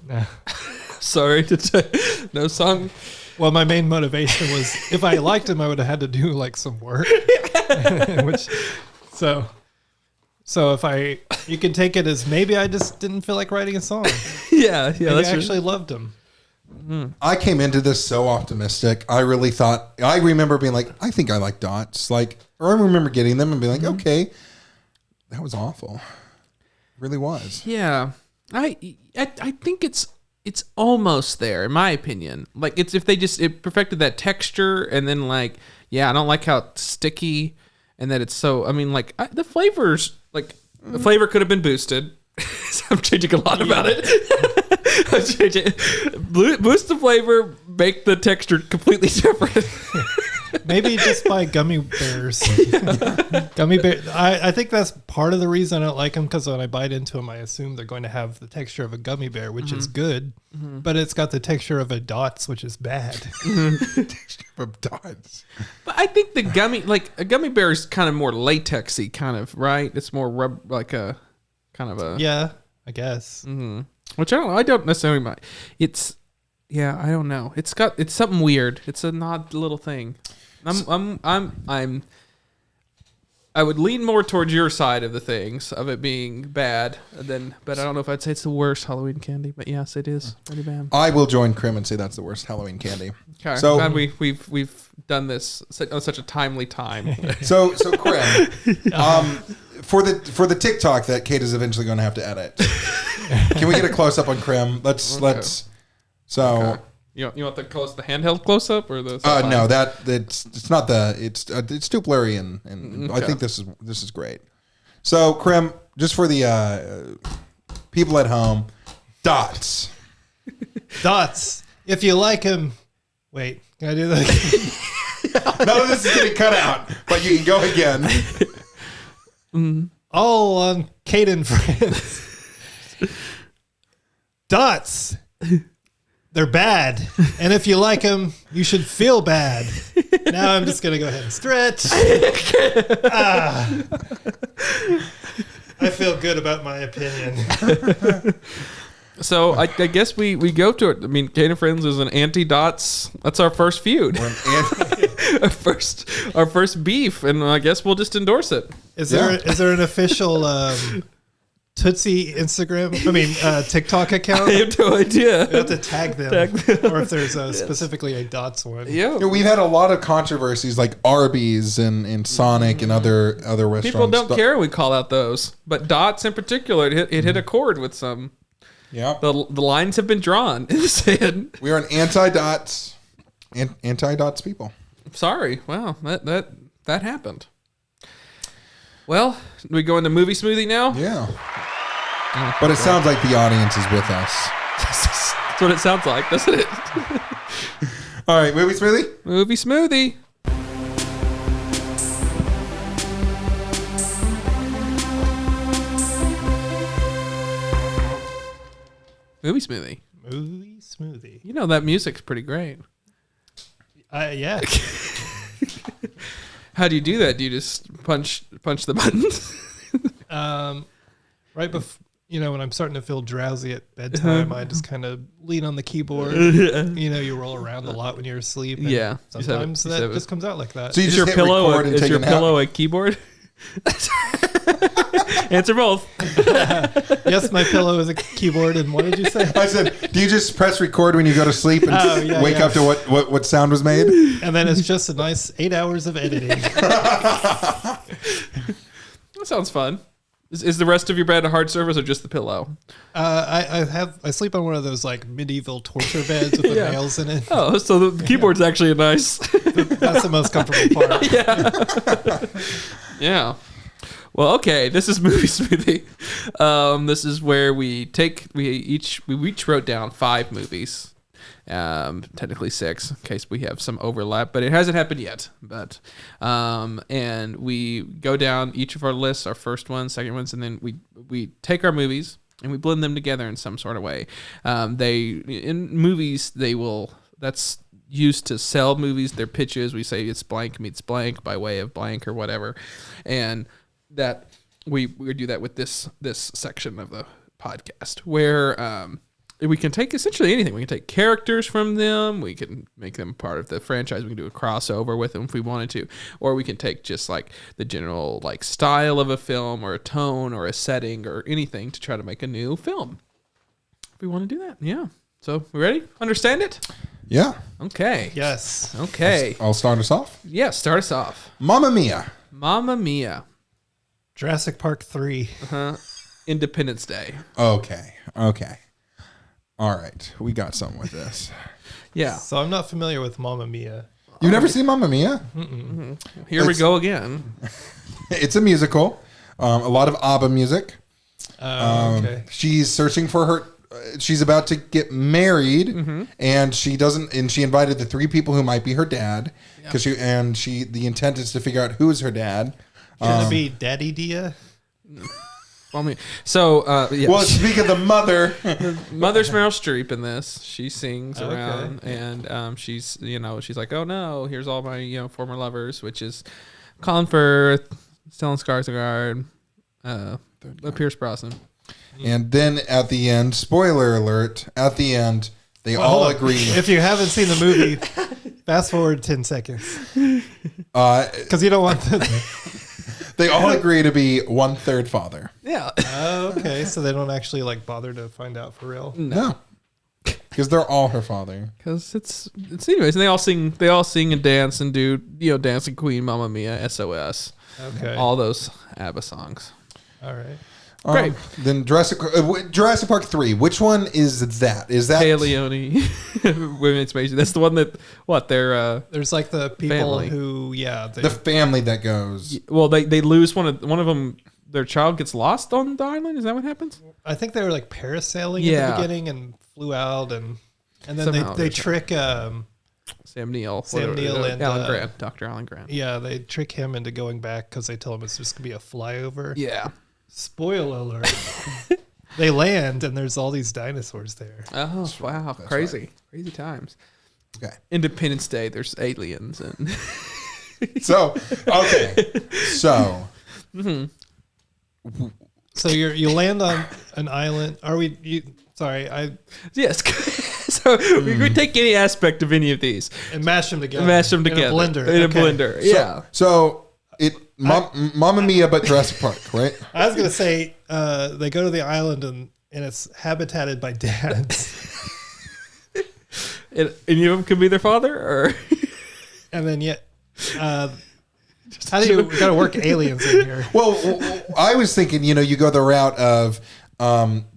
A: Sorry to say. No song.
D: Well, my main motivation was if I liked him, I would have had to do like some work. So if you can take it as maybe I just didn't feel like writing a song.
A: Yeah.
D: Maybe I actually loved him.
E: I came into this so optimistic. I really thought, I remember being like, I think I like Dots. Like, or I remember getting them and being like, okay, that was awful. It really was.
A: Yeah. I think it's almost there in my opinion. Like it's if they just perfected that texture and then like I don't like how it's sticky and that it's so the flavors the flavor could have been boosted. So I'm changing a lot about it. I'm changing boost the flavor, make the texture completely different.
D: Maybe just buy gummy bears. Gummy bear. I think that's part of the reason I don't like them because when I bite into them, I assume they're going to have the texture of a gummy bear, which is good, but it's got the texture of a Dots, which is bad.
E: Texture of Dots.
A: But I think a gummy bear is kind of more latexy, kind of, right? It's more like a kind of a
D: Yeah, I guess.
A: Mm-hmm. Which I don't necessarily mind. I don't know. It's something weird. It's an odd little thing. I would lean more towards your side of the things of it being bad but I don't know if I'd say it's the worst Halloween candy, but yes, it is pretty bad.
E: I will join Chrim and say that's the worst Halloween candy.
A: Okay.
E: So
A: glad we've done this on such a timely time.
E: So Chrim, for the TikTok that Cade is eventually going to have to edit, can we get a close up on Chrim? Let's. So
A: Okay. You want the handheld close up or the?
E: No, it's not it's too blurry and
A: Okay.
E: I think this is great. So Chrim, just for the people at home, Dots.
D: Dots. If you like them, wait, can I do that?
E: None of this is getting cut out, but you can go again.
D: All on Cade Friends. Dots. They're bad. And if you like them, you should feel bad. Now I'm just going to go ahead and stretch. I feel good about my opinion.
A: So I guess we go to it. I mean, Cade Friends is an anti-Dots. That's our first feud. our first beef, and I guess we'll just endorse it.
D: Is there an official Tootsie TikTok account?
A: I have no idea.
D: You have to tag them. Or if there's specifically a Dots one.
A: Yeah.
E: We've had a lot of controversies like Arby's and Sonic and other restaurants.
A: People don't care when we call out those, but Dots in particular, it hit a chord with some.
E: Yeah.
A: The lines have been drawn in the sand.
E: We are an anti-Dots people.
A: Sorry. Wow. That happened. Well, we go into movie smoothie now?
E: Yeah. But it sounds like the audience is with us.
A: That's what it sounds like, doesn't it?
E: All right, movie smoothie?
A: Movie smoothie. Movie smoothie.
D: Movie smoothie.
A: You know that music's pretty great.
D: Yeah.
A: How do you do that? Do you just punch the buttons?
D: Right before, when I'm starting to feel drowsy at bedtime, I just kind of lean on the keyboard. You roll around a lot when you're asleep. And
A: Yeah.
D: Sometimes that just comes out like that.
E: So you
A: Is
E: just
A: your
E: hit
A: pillow
E: record and take a nap?
A: a keyboard? Answer both.
D: Yes, my pillow is a keyboard. And what did you say?
E: I said, do you just press record when you go to sleep and wake up to what sound was made?
D: And then it's just a nice 8 hours of editing.
A: That sounds fun. Is the rest of your bed a hard surface or just the pillow?
D: I sleep on one of those like medieval torture beds with the nails in it.
A: Oh, so the keyboard's actually a nice.
D: That's the most comfortable part.
A: Yeah. Well, okay. This is Movie Smoothie. This is where we each wrote down 5 movies. Technically 6 in case we have some overlap, but it hasn't happened yet. But and we go down each of our lists, our first ones, second ones, and then we take our movies and we blend them together in some sort of way. In movies that's used to sell movies, their pitches. We say it's blank meets blank by way of blank or whatever, and that we do that with this section of the podcast where we can take essentially anything. We can take characters from them. We can make them part of the franchise. We can do a crossover with them if we wanted to, or we can take just like the general like style of a film or a tone or a setting or anything to try to make a new film. If we want to do that, yeah. So we ready? Understand it?
E: Yeah.
A: Okay.
D: Yes.
A: Okay.
E: I'll start us off.
A: Yeah. Start us off.
E: Mamma Mia.
A: Mamma Mia.
D: Jurassic Park 3.
A: Independence Day.
E: Okay. All right. We got something with this.
A: Yeah.
D: So I'm not familiar with Mamma Mia.
E: You've never seen Mamma Mia?
A: Here we go again.
E: It's a musical. A lot of ABBA music.
D: Okay.
E: She's searching for her. She's about to get married, and she doesn't. And she invited the 3 people who might be her dad, because the intent is to figure out who is her dad.
D: Can it be Daddy Dia?
A: So,
E: Well, speak of the mother.
A: Mother's Meryl Streep in this. She sings around, and she's like, oh no, here's all my former lovers, which is Colin Firth, Stellan Skarsgård, Pierce Brosnan.
E: And then at the end, spoiler alert, at the end, they all agree.
D: If you haven't seen the movie, fast forward 10 seconds. Because you don't want
E: They all agree to be 1/3 father.
A: Yeah.
D: Okay, so they don't actually like bother to find out for real.
E: No. Because they're all her father.
A: Because it's anyways, and they all sing and dance and do Dancing Queen, Mamma Mia, SOS.
D: Okay.
A: All those ABBA songs.
D: All right.
A: Great.
E: Then Jurassic Park 3. Which one is that? Is that
A: Hey Leone, Women's Space? That's the one that they're
D: there's like the people
A: family.
D: who
E: the family that goes?
A: well they lose one of them. Their child gets lost on the island. Is that what happens?
D: I think they were like parasailing at the beginning and flew out and then
A: Somehow
D: they trick
A: Sam Neill
D: and
A: Alan Grant, Dr. Alan Grant.
D: Yeah, they trick him into going back because they tell him it's just gonna be a flyover.
A: Yeah.
D: Spoiler alert. They land and there's all these dinosaurs there.
A: Oh wow,
E: That's
A: crazy times.
E: Okay.
A: Independence Day. There's aliens and
E: So
D: So you land on an island. Are we?
A: yes. So we take any aspect of any of these
D: and mash them together.
A: in a blender. Yeah.
E: So Mamma Mia, but Jurassic Park, right?
D: I was gonna say they go to the island and it's habitated by dads.
A: And any of them could be their father, or
D: And then how do you gotta work aliens in here?
E: Well, I was thinking, you go the route of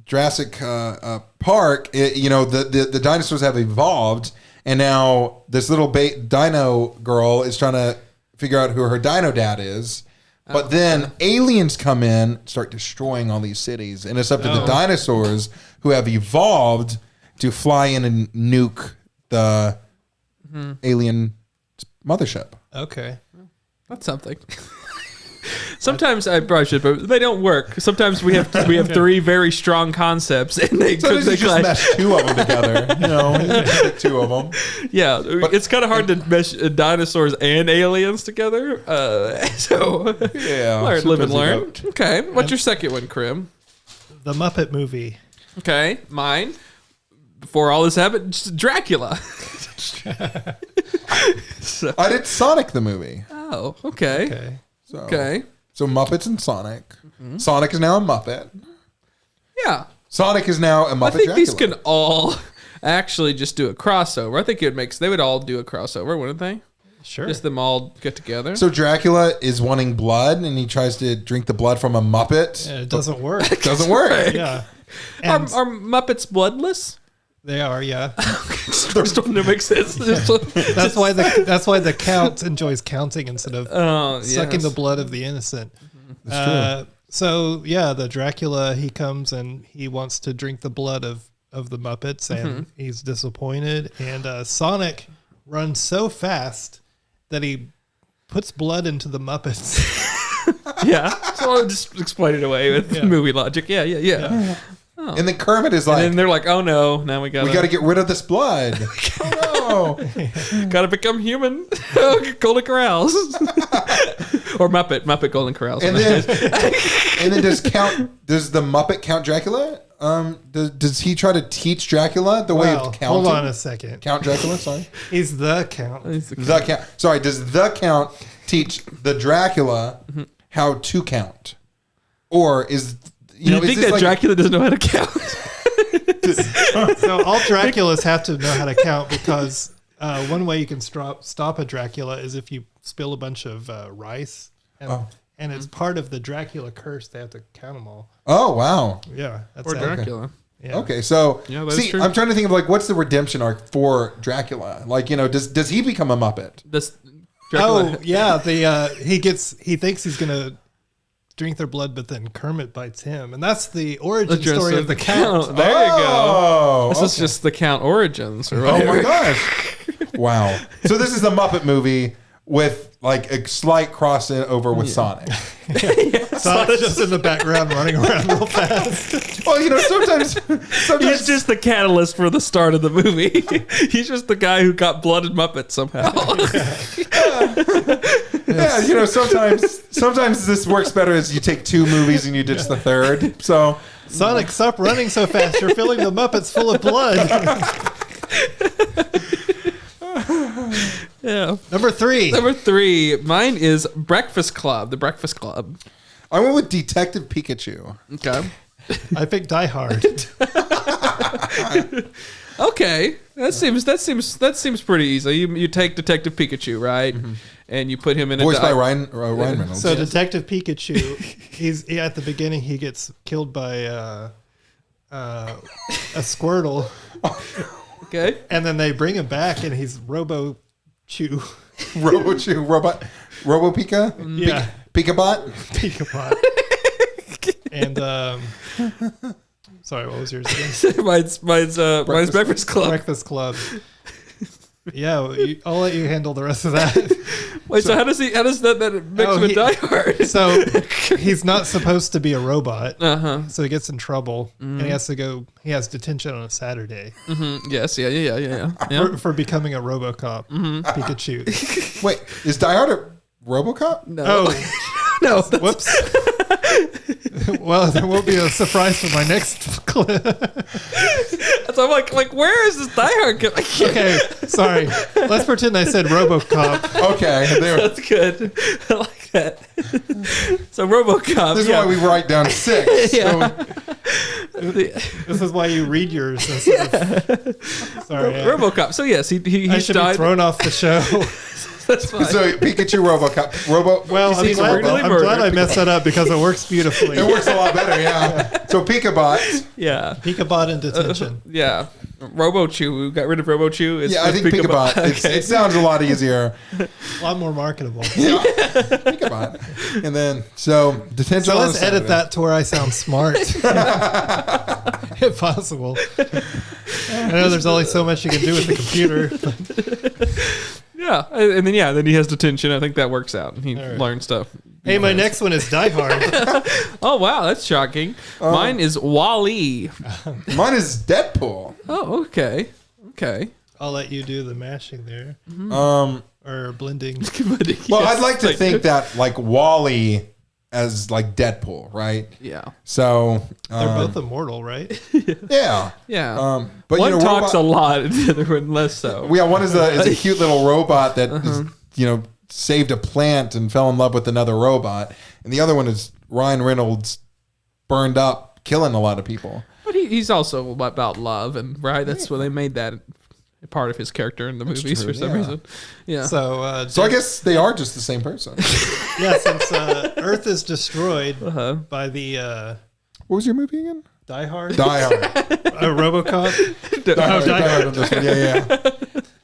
E: Jurassic Park. The dinosaurs have evolved, and now this little dino girl is trying to figure out who her dino dad is. But then aliens come in, start destroying all these cities, and it's up to the dinosaurs who have evolved to fly in and nuke the alien mothership.
D: Okay.
A: that's something. Sometimes I probably should, but they don't work. Sometimes we have 3 very strong concepts, and they
E: Sometimes you just mesh 2 of them together. You 2 of them.
A: Yeah, it's kind of hard to mesh dinosaurs and aliens together. So
E: Yeah,
A: live and learn. Okay, what's your second one, Chrim?
D: The Muppet movie.
A: Okay, mine. Before all this happened, just Dracula.
E: I did Sonic the movie.
A: Oh, okay.
D: Okay.
E: So Muppets and Sonic. Mm-hmm. Sonic is now a Muppet.
A: Yeah.
E: Sonic is now a Muppet.
A: I think
E: Dracula.
A: these can all actually just do a crossover. I think they would all do a crossover, wouldn't they?
D: Sure.
A: Just them all get together.
E: So Dracula is wanting blood, and he tries to drink the blood from a Muppet.
D: And it doesn't work.
E: It doesn't work.
D: Yeah.
A: Are
D: And
A: Muppets bloodless?
D: they are, yeah.
A: They're starting to make sense.
D: That's why the count enjoys counting instead of sucking
A: yes.
D: the blood of the innocent.
E: That's true.
D: So yeah, the Dracula, he comes and he wants to drink the blood of the Muppets, and he's disappointed. And Sonic runs so fast that he puts blood into the Muppets.
A: Yeah. So I'll just explain it away with movie logic. Yeah.
E: And then Kermit is like,
A: And then they're like, oh no, now we got
E: we got to get rid of this blood. Oh no.
A: gotta become human. Golden Corrals. Or Muppet Golden Corrals.
E: And then does the Muppet Count Dracula? Does he try to teach Dracula the way of counting?
D: Hold on a second.
E: Count Dracula, sorry.
D: He's the count.
E: The Count. Sorry, does the Count teach the Dracula how to count? Or is
A: Do you think that Dracula doesn't know how to count?
D: So all Draculas have to know how to count, because one way you can stop a Dracula is if you spill a bunch of rice, and it's part of the Dracula curse. They have to count them all.
E: Oh wow.
D: Yeah, that's
A: Or
D: how-
A: Dracula.
D: Yeah.
E: Okay, so
A: Yeah, that is
E: see,
A: true.
E: I'm trying to think of like what's the redemption arc for Dracula? Like, does he become a Muppet?
A: This Dracula.
D: Oh yeah, he thinks he's gonna drink their blood, but then Kermit bites him, and that's the origin story of the count.
A: There you go.
E: Oh,
A: This is just the Count origins. Or
E: oh
A: whatever.
E: my gosh. Wow. So this is the Muppet movie with like a slight crossover with Sonic.
D: Sonic's just in the background running around real fast.
E: Well, sometimes
A: He's just the catalyst for the start of the movie. He's just the guy who got blooded Muppet somehow.
E: yeah, sometimes this works better as you take two movies and you ditch the third. So
D: Sonic, stop running so fast. You're filling the Muppets full of blood.
A: Yeah.
D: Number three.
A: Mine is Breakfast Club. The Breakfast Club.
E: I went with Detective Pikachu.
A: Okay.
D: I picked Die Hard.
A: Okay. That seems pretty easy. You take Detective Pikachu, right? And you put him in
E: Voiced
A: a
E: by Ryan Reynolds.
D: So Detective Pikachu, at the beginning he gets killed by a Squirtle,
A: Okay.
D: and then they bring him back, and he's Robo Chew.
E: Robo-Chew, Robo Pika?
D: Yeah,
E: Pikabot?
D: Pikapot. And sorry, what was yours again?
A: mine's Breakfast Club.
D: Breakfast Club. Yeah, I'll let you handle the rest of that.
A: Wait, so how does that mix with Die Hard?
D: So he's not supposed to be a robot.
A: Uh-huh.
D: So he gets in trouble, and he has detention on a Saturday
A: Yes, yeah.
D: for becoming a RoboCop. Pikachu.
E: Wait, is Die Hard a RoboCop?
A: No.
D: Oh,
A: No.
D: whoops. Well, there will be a surprise for my next clip.
A: So I'm like, where is this Die Hard?
D: Okay, sorry. Let's pretend I said RoboCop.
E: Okay,
A: That's good. I like that. So RoboCop.
E: this is why we write down 6.
A: Yeah.
D: This is why you read yours. Instead of, sorry.
A: RoboCop. So yes,
D: I
A: he's
D: should be
A: died.
D: thrown off the show.
A: That's fine.
E: So Pikachu RoboCop.
D: Well, I'm
A: He's
D: glad
A: really
D: I messed that up because it works beautifully.
E: It works a lot better, yeah. So Pikabot.
A: Yeah.
D: Pikabot in detention.
A: Yeah. RoboChew. We got rid of RoboChew.
E: Yeah, I think Pikabot.
A: Okay.
E: It sounds a lot easier.
D: A lot more marketable.
E: Yeah. Pikabot. And then, so detention.
D: So
E: on
D: let's
E: Saturday.
D: edit that to where I sound smart. If possible. I know there's only so much you can do with the computer.
A: Yeah. And then he has detention. I think that works out. He learns stuff.
D: Hey, my next one is Die Hard.
A: Oh, wow. That's shocking. Mine is Wall-E.
E: Mine is Deadpool.
A: Oh, okay. Okay.
D: I'll let you do the mashing there. Or blending.
E: Well, I'd like to think that like Wall-E as like Deadpool, right?
A: Yeah.
E: So
D: They're both immortal, right?
E: yeah.
A: Yeah.
E: But
A: one talks
E: robot,
A: a lot, and the other one less so.
E: Yeah, one is a cute little robot that is, saved a plant and fell in love with another robot, and the other one is Ryan Reynolds burned up, killing a lot of people.
A: But he's also about love, and right, that's where they made that part of his character in the
E: That's
A: movies
E: true,
A: for some
E: yeah.
A: reason. Yeah.
D: So
E: I guess they are just the same person.
D: yeah, since Earth is destroyed
A: Uh-huh.
D: by the
E: What was your movie again?
D: Die Hard,
E: Die Hard.
D: RoboCop.
E: Die Hard.
D: Die Hard.
E: On this one. Yeah.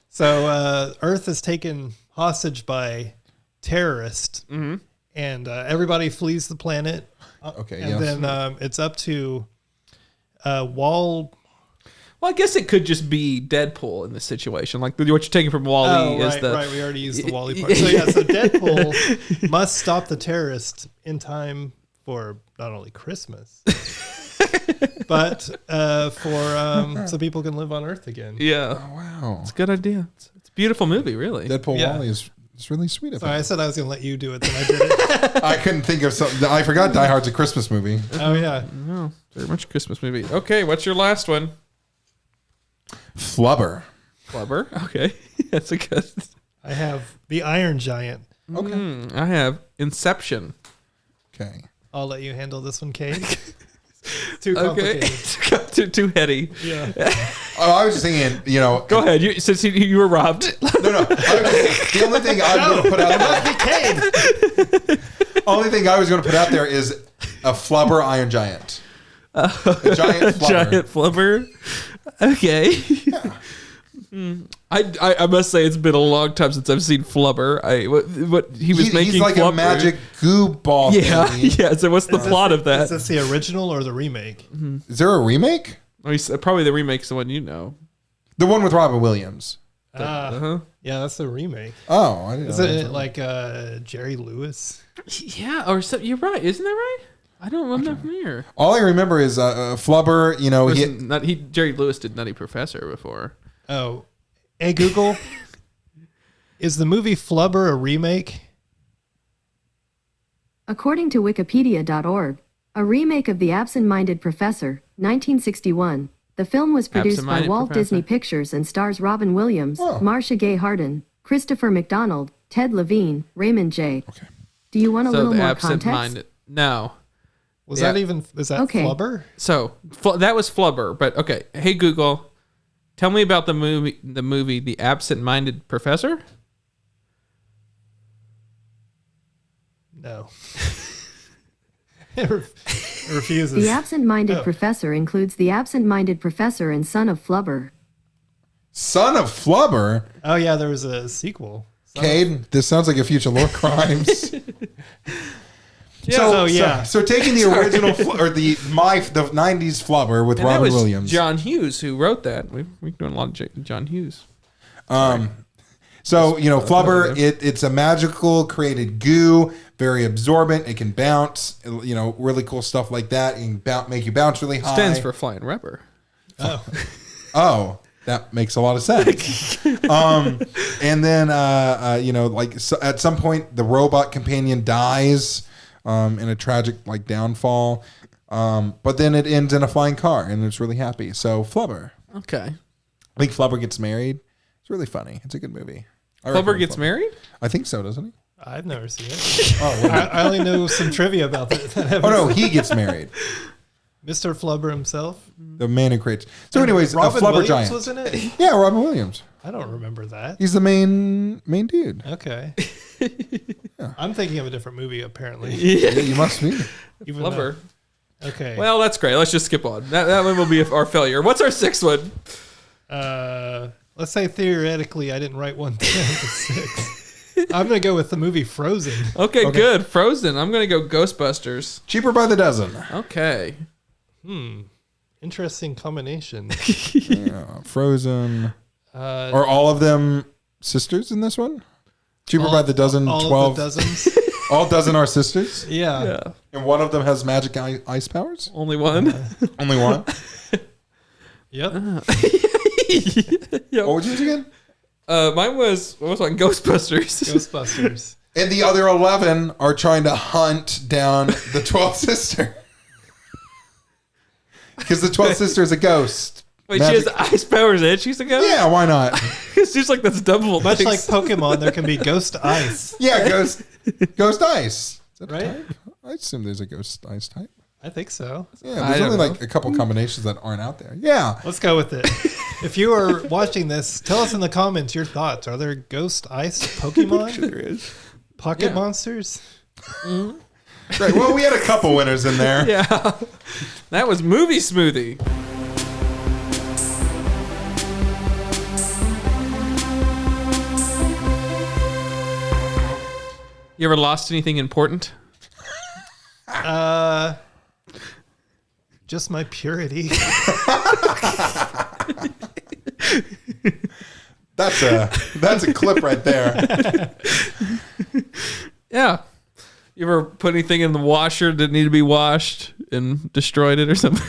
D: So Earth is taken hostage by terrorists, and everybody flees the planet.
E: Okay.
D: And then it's up to Wall.
A: Well, I guess it could just be Deadpool in this situation. Like what you're taking from Wall-E is the
D: right. We already used the Wall-E part. So so Deadpool must stop the terrorists in time for not only Christmas, but so people can live on Earth again.
A: Yeah.
E: Oh, wow.
A: It's a good idea. It's a beautiful movie, really.
E: Deadpool
D: Yeah.
E: Wall-E is really sweet of
D: Sorry, I
E: him.
D: said I was going to let you do it, then I did it.
E: I couldn't think of something. I forgot Die Hard's a Christmas movie.
D: Oh yeah.
A: No, very much a Christmas movie. Okay, what's your last one?
E: Flubber.
A: Flubber. Okay. That's a good.
D: I have the Iron Giant.
E: Okay.
A: I have Inception.
E: Okay.
D: I'll let you handle this one, Cade. Too
A: Okay.
D: complicated.
A: too heady.
D: Yeah.
E: Oh, I was just thinking,
A: Go ahead. Since you were robbed.
E: No. The only thing I'm going to put out there. Only thing I was going to put out there is a flubber Iron Giant. A giant flubber.
A: Giant flubber. Okay. I must say it's been a long time since I've seen Flubber. What he was making.
E: He's like
A: Flubber.
E: a magic goo ball.
A: Yeah,
E: thingy.
A: yeah. So what's the plot of that?
D: Is this the original or the remake?
E: Is there a remake?
A: Probably the remake's the one you know.
E: The one with Robin Williams.
A: Uh-huh.
D: Yeah, that's the remake.
E: Oh, I didn't
D: Is
E: know.
D: it like Jerry Lewis?
A: Yeah, or so, you're right. Isn't that right? I'm not familiar.
E: All I remember is Flubber.
A: Jerry Lewis did Nutty Professor before.
D: Oh, hey Google, is the movie Flubber a remake?
F: According to Wikipedia.org, a remake of The Absent-Minded Professor, 1961. The film was produced by
A: Absent-Minded
F: Walt
A: Professor.
F: Disney Pictures and stars Robin Williams,
E: Oh.
F: Marcia Gay Harden, Christopher McDonald, Ted Levine, Raymond J.
E: Okay.
F: Do you want a
A: So
F: little
A: the
F: more context?
A: absent-minded. No.
D: Was
A: Yeah.
D: is that
F: Okay.
D: Flubber?
A: So that was Flubber, but okay. Hey Google, tell me about the movie. The Absent-Minded Professor.
D: No. It refuses.
F: The Absent-Minded
D: Oh.
F: Professor includes The Absent-Minded Professor and Son of Flubber.
E: Son of Flubber.
D: Oh yeah, there was a sequel.
E: Cade, this sounds like a future Lord Crimes. So taking the original the 90s Flubber with
A: And that
E: Robin
A: was
E: Williams.
A: John Hughes who wrote that. We're doing a lot of John Hughes.
E: Flubber, it's a magical created goo, very absorbent. It can bounce, really cool stuff like that. It can make you bounce really high.
A: Stands for flying rubber.
E: Oh, that makes a lot of sense. And then, at some point, the robot companion dies in a tragic downfall. But then it ends in a flying car, and it's really happy. So Flubber.
A: Okay.
E: I think Flubber gets married. It's really funny. It's a good movie.
A: Flubber gets married?
E: I think so, doesn't he?
D: I've never seen it. I only know some trivia about that.
E: Oh no, he gets married.
D: Mr. Flubber himself.
E: The man who creates. So, anyways,
D: Robin
E: a Flubber
D: Williams
E: giant.
D: was in it.
E: Yeah, Robin Williams.
D: I don't remember that.
E: He's the main dude.
D: Okay. I'm thinking of a different movie, apparently.
E: Yeah, you must be.
D: Even
A: Flubber.
D: though- Okay.
A: Well, that's great. Let's just skip on. That one will be our failure. What's our sixth one?
D: Let's say theoretically I didn't write one down to 6. I'm going to go with the movie Frozen.
A: Okay, good. Frozen. I'm going to go Ghostbusters.
E: Cheaper by the dozen.
A: Okay.
D: Interesting combination.
E: Yeah, Frozen. Are all of them sisters in this one? Cheaper by the dozen,
D: all
E: 12.
D: of the dozens.
E: All dozen are sisters?
D: Yeah.
E: And one of them has magic ice powers?
A: Only one.
E: Only one?
D: Yep.
E: What was yours again?
A: Mine was, what was mine? Ghostbusters.
D: Ghostbusters.
E: And the other 11 are trying to hunt down the 12th sister. Because the 12th sister is a ghost.
A: Wait,
E: Magic-
A: she has ice powers and she's a ghost?
E: Yeah, why not?
A: It's just like that's double.
D: Much like Pokemon, there can be ghost ice.
E: Yeah, ghost ice. Is that a
D: Right?
E: type? I assume there's a ghost ice type.
D: I think so.
E: Yeah, there's only like a couple combinations that aren't out there. Yeah.
D: Let's go with it. If you are watching this, tell us in the comments your thoughts. Are there ghost ice Pokemon?
A: Sure there is.
D: Pocket monsters?
E: Right. Well, we had a couple winners in there.
A: Yeah. That was Movie Smoothie. You ever lost anything important?
D: Just my purity.
E: That's a clip right there.
A: Yeah. You ever put anything in the washer that needed to be washed and destroyed it or something?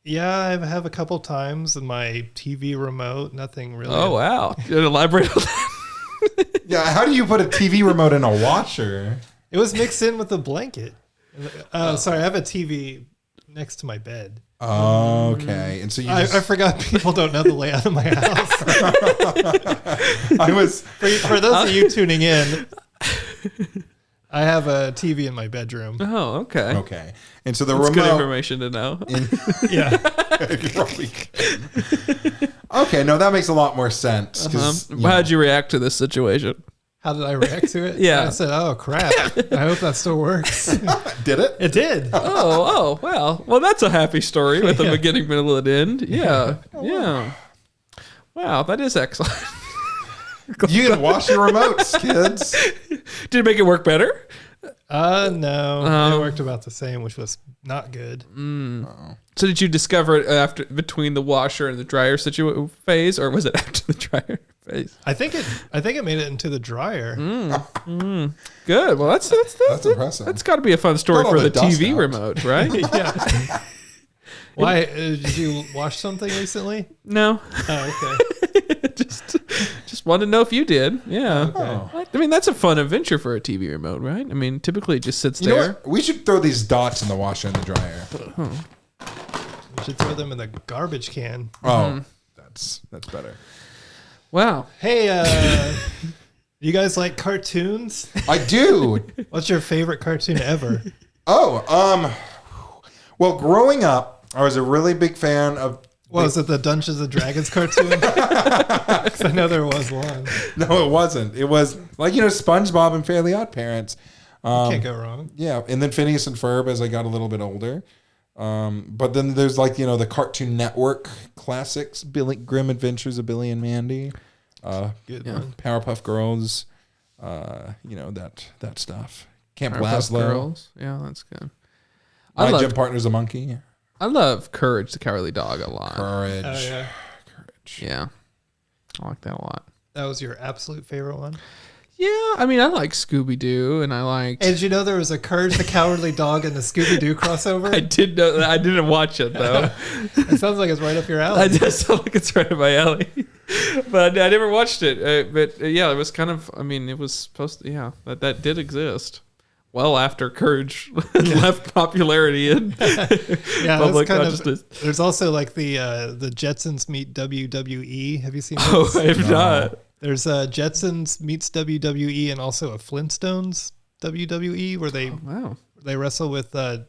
D: Yeah, I have a couple times in my TV remote. Nothing really.
A: Oh, wow. You elaborate on that?
E: Yeah, how do you put a TV remote in a washer?
D: It was mixed in with a blanket. Sorry, I have a TV next to my bed.
E: Okay, and so you
D: I forgot people don't know the layout of my house.
E: I was
D: for those of you tuning in, I have a TV in my bedroom.
A: Oh, okay.
E: okay, and so the
A: That's
E: remote.
A: good information to know.
D: Yeah.
E: Okay, no, that makes a lot more sense. 'Cause, you know.
A: How'd you react to this situation?
D: How did I react to it?
A: Yeah.
D: I said, "Oh crap! I hope that still works."
E: Did it?
D: It did.
A: Oh, well, that's a happy story with a
D: Yeah.
A: beginning, middle, and end. Yeah. Yeah. Wow, that is excellent.
E: You can wash your remotes, kids.
A: Did it make it work better?
D: No, it worked about the same, which was not good.
A: So did you discover it between the washer and the dryer phase, or was it after the dryer phase?
D: I think it made it into the dryer.
A: Good. Well, that's
E: impressive.
A: That's got to be a fun story
E: Got all
A: for
E: the
A: the
E: dust
A: TV
E: out.
A: remote, right?
D: Yeah. Why did you wash something recently?
A: No.
D: Oh, okay.
A: Just wanted to know if you did. Yeah.
E: Oh.
A: I mean, that's a fun adventure for a TV remote, right? I mean, typically it just sits
E: You know
A: there.
E: what? We should throw these dots in the washer and the dryer.
D: You should throw them in the garbage can.
E: Oh, that's better.
A: Wow.
D: Hey, you guys like cartoons?
E: I do.
D: What's your favorite cartoon ever?
E: Well, growing up, I was a really big fan of.
D: Was it the Dungeons and Dragons cartoon? 'Cause I know there was one.
E: No, it wasn't. It was like SpongeBob and Fairly Odd Parents.
D: Can't go wrong.
E: Yeah, and then Phineas and Ferb as I got a little bit older. But then there's the Cartoon Network classics, Grim Adventures of Billy and Mandy,
D: Good one.
E: Powerpuff Girls, that stuff. Camp
A: Powerpuff
E: Laszlo.
A: Girls. Yeah, that's good.
E: My gym partner's a monkey.
A: I love Courage the Cowardly Dog a lot.
E: Courage.
D: Oh yeah,
E: Courage.
A: Yeah. I like that a lot.
D: that was your absolute favorite one.
A: Yeah, I mean, I like Scooby Doo, and I like.
D: And did you know there was a Courage the Cowardly Dog and the Scooby Doo crossover?
A: I did know that. I didn't watch it though.
D: It sounds like it's right up your
A: I
D: alley.
A: just sound like it's right up my alley, but I never watched it. Yeah, it was kind of. I mean, it was supposed to. Yeah, that did exist. Well, after Courage left popularity in public consciousness.
D: There's also like the Jetsons meet WWE. Have you seen
A: Oh,
D: those?
A: I have not.
D: There's Jetsons meets WWE and also a Flintstones WWE where
A: Wow.
D: they wrestle with well,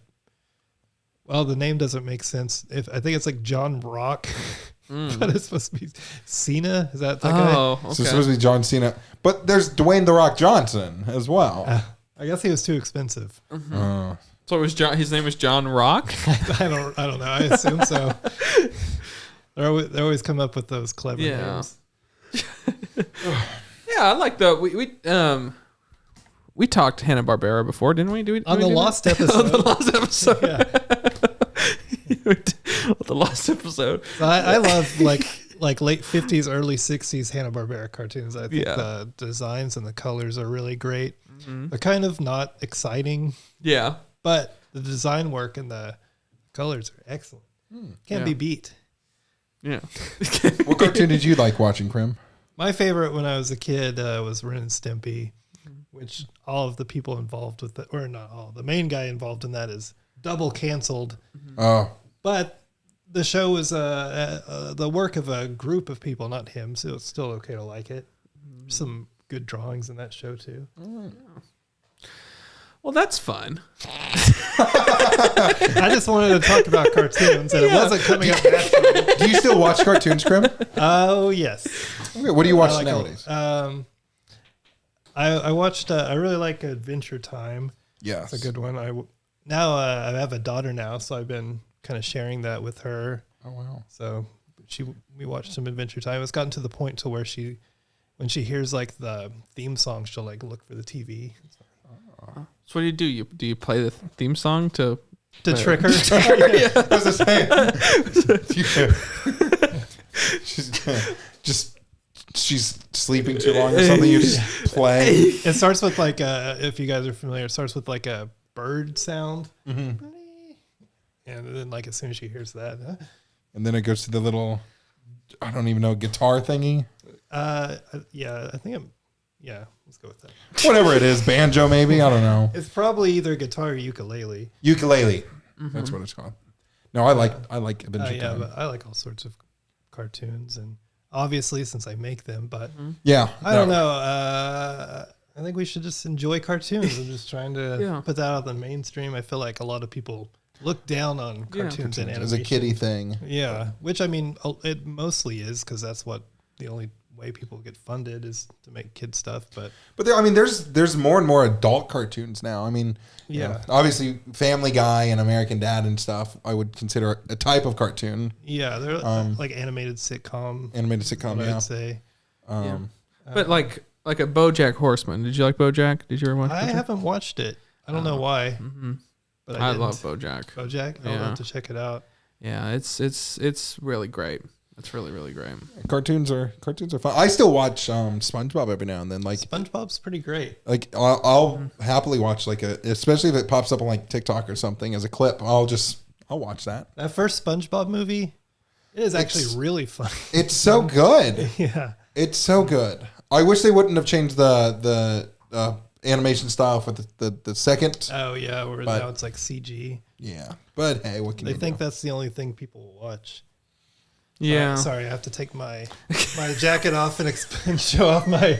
D: the name doesn't make sense. I think it's like John Rock, but it's supposed to be Cena. Is that guy?
A: Oh, okay.
E: So it's supposed to be John Cena. But there's Dwayne The Rock Johnson as well.
D: I guess he was too expensive.
A: So it was John. His name was John Rock.
D: I don't know. I assume so. They always come up with those clever names.
A: Yeah, I like we talked Hanna-Barbera before, didn't we?
D: On the Lost episode.
A: On the Lost episode.
D: Yeah.
A: The Lost episode.
D: So I love like late 50s, early 60s Hanna-Barbera cartoons. I think the designs and the colors are really great.
A: Mm-hmm.
D: They're kind of not exciting,
A: Yeah.
D: but the design work and the colors are excellent. Can't be beat.
A: Yeah.
E: What cartoon did you like watching, Chrim?
D: My favorite when I was a kid was Ren and Stimpy, which all of the people involved with it, or not all, the main guy involved in that is double canceled.
E: Oh,
D: But the show was the work of a group of people, not him, so it's still okay to like it. Some good drawings in that show too.
A: Well, Well, that's fun.
D: I just wanted to talk about cartoons, and it wasn't coming up naturally.
E: Do you still watch cartoons, Chrim?
D: Oh, yes.
E: Okay, what do you watch nowadays?
D: I watched, I really like Adventure Time.
E: Yes.
D: It's a good one. I have a daughter now, so I've been kind of sharing that with her.
E: Oh, wow.
D: So we watched some Adventure Time. It's gotten to the point to where when she hears like the theme song, she'll like look for the TV.
A: So what do? Do you play the theme song to
D: trick her?
E: Yeah. I was just saying. She's sleeping too long or something. You just play.
D: It starts with like if you guys are familiar, it starts with like a bird sound, and then like as soon as she hears that,
E: and then it goes to the little, I don't even know, guitar thingy.
D: Yeah, I think let's go with that.
E: Whatever it is, banjo maybe. I don't know.
D: It's probably either guitar or ukulele.
E: Ukulele. That's what it's called. No, I like Adventure Time.
D: But I like all sorts of cartoons, and obviously since I make them, but
E: yeah,
D: I don't know. I think we should just enjoy cartoons. I'm just trying to put that out in the mainstream. I feel like a lot of people look down on cartoons and animation
E: as a kiddie thing.
D: Yeah, which I mean, it mostly is because that's what the only way people get funded is to make kid stuff. But
E: there's more and more adult cartoons now. I mean, obviously Family Guy and American Dad and stuff I would consider a type of cartoon.
D: Yeah, they're like animated sitcom.
E: Yeah.
D: I'd say.
A: But like a BoJack Horseman. Did you like BoJack? Did you ever watch?
D: I haven't watched it. I don't know why. But
A: I love BoJack.
D: BoJack. I'll have to check it out.
A: Yeah, it's really great. It's really, really great.
E: Cartoons are fun. I still watch SpongeBob every now and then. Like
D: SpongeBob's pretty great.
E: Like I'll happily watch especially if it pops up on like TikTok or something as a clip. I'll watch that.
D: That first SpongeBob movie, it is actually really funny.
E: It's so good.
D: Yeah,
E: it's so good. I wish they wouldn't have changed the animation style for the second.
D: Oh yeah, now it's like CG.
E: Yeah, but hey, what can
D: they
E: you
D: think
E: do?
D: that's the only thing people will watch?
A: Yeah.
D: Sorry, I have to take my jacket off and show off my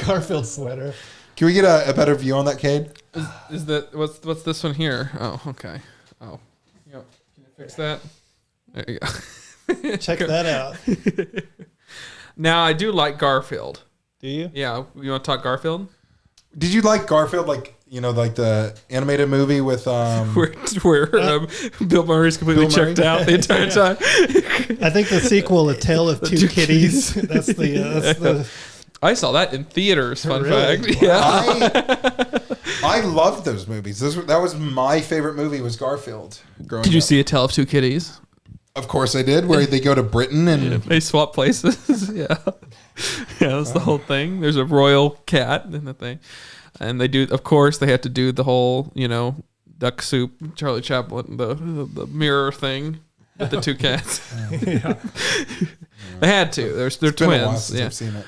D: Garfield sweater.
E: Can we get a better view on that, Cade?
A: Is that what's this one here? Oh, okay. Oh, yep. Can you fix that? There you go.
D: Check that out.
A: Now I do like Garfield.
D: Do you?
A: Yeah. You want to talk Garfield?
E: Did you like Garfield? Like like the animated movie with
A: where Bill Murray's completely checked out the entire time.
D: I think the sequel, A Tale of Two Kitties. That's the.
A: I saw that in theaters. Fun
D: really?
A: fact. Yeah.
E: I loved those movies. That was my favorite movie. Was Garfield.
A: Did you see A Tale of Two Kitties?
E: Of course I did. Where they go to Britain and
A: they swap places. Yeah. Yeah, that's the whole thing. There's a royal cat in the thing. And they do, of course, they had to do the whole, duck soup, Charlie Chaplin, the mirror thing with the two cats. They had to. They're twins.
E: Been a while since I've seen it.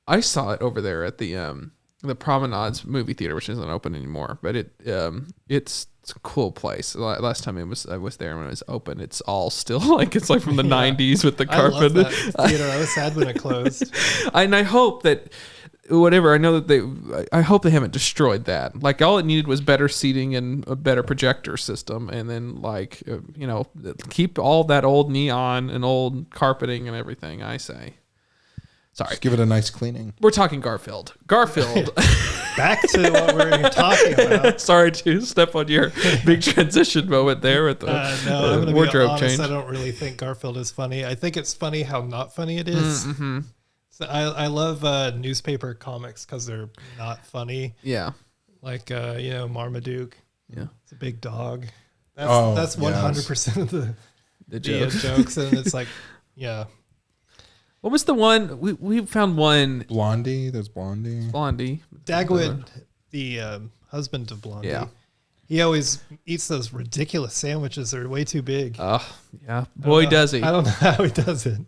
A: I saw it over there at the Promenades movie theater, which isn't open anymore. But it's a cool place. Last time I was there when it was open, it's all still it's like from the 90s with the carpet.
D: I love that theater. I was sad when it closed.
A: And I hope that. Whatever, I know that I hope they haven't destroyed that. Like all it needed was better seating and a better projector system, and then keep all that old neon and old carpeting and everything. I say, sorry,
E: just give it a nice cleaning.
A: We're talking Garfield. Back
D: to what we're talking about.
A: Sorry to step on your big transition moment there with the
D: I'm gonna
A: wardrobe
D: be honest,
A: change.
D: I don't really think Garfield is funny. I think it's funny how not funny it is.
A: Mm-hmm.
D: So I love newspaper comics because they're not funny.
A: Yeah.
D: Like, Marmaduke.
A: Yeah.
D: It's a big dog. That's 100% of the jokes. And it's like, yeah.
A: What was the one? We found one.
E: Blondie. There's Blondie.
D: Dagwood, the husband of Blondie.
A: Yeah.
D: He always eats those ridiculous sandwiches. They're way too big.
A: Oh, yeah. Boy, does he.
D: I don't know how he does it.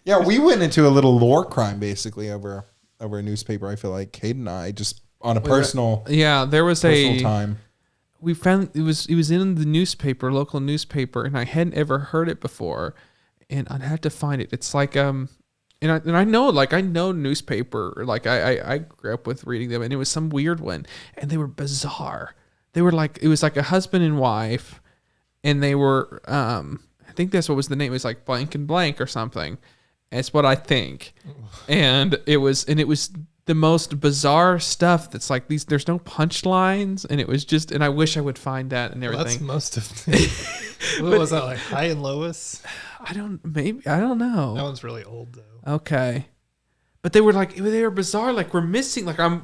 E: Yeah, we went into a little lore crime basically over a newspaper. I feel like Cade and I just on a personal.
A: Yeah, there was
E: personal time.
A: We found it was in the local newspaper, and I hadn't ever heard it before, and I'd have to find it. It's like and I know, like, I know newspaper, like I grew up with reading them, and it was some weird one, and they were bizarre. They were like, it was like a husband and wife, and they were, I think that's what was the name. It was like blank and blank or something. It's what I think. And it was the most bizarre stuff that's like these, there's no punchlines, and it was just, and I wish I would find that and everything.
D: Well, that's most of them. What was that, like High and Lois?
A: I don't know.
D: That one's really old though.
A: Okay. But they were bizarre, like we're missing, like I'm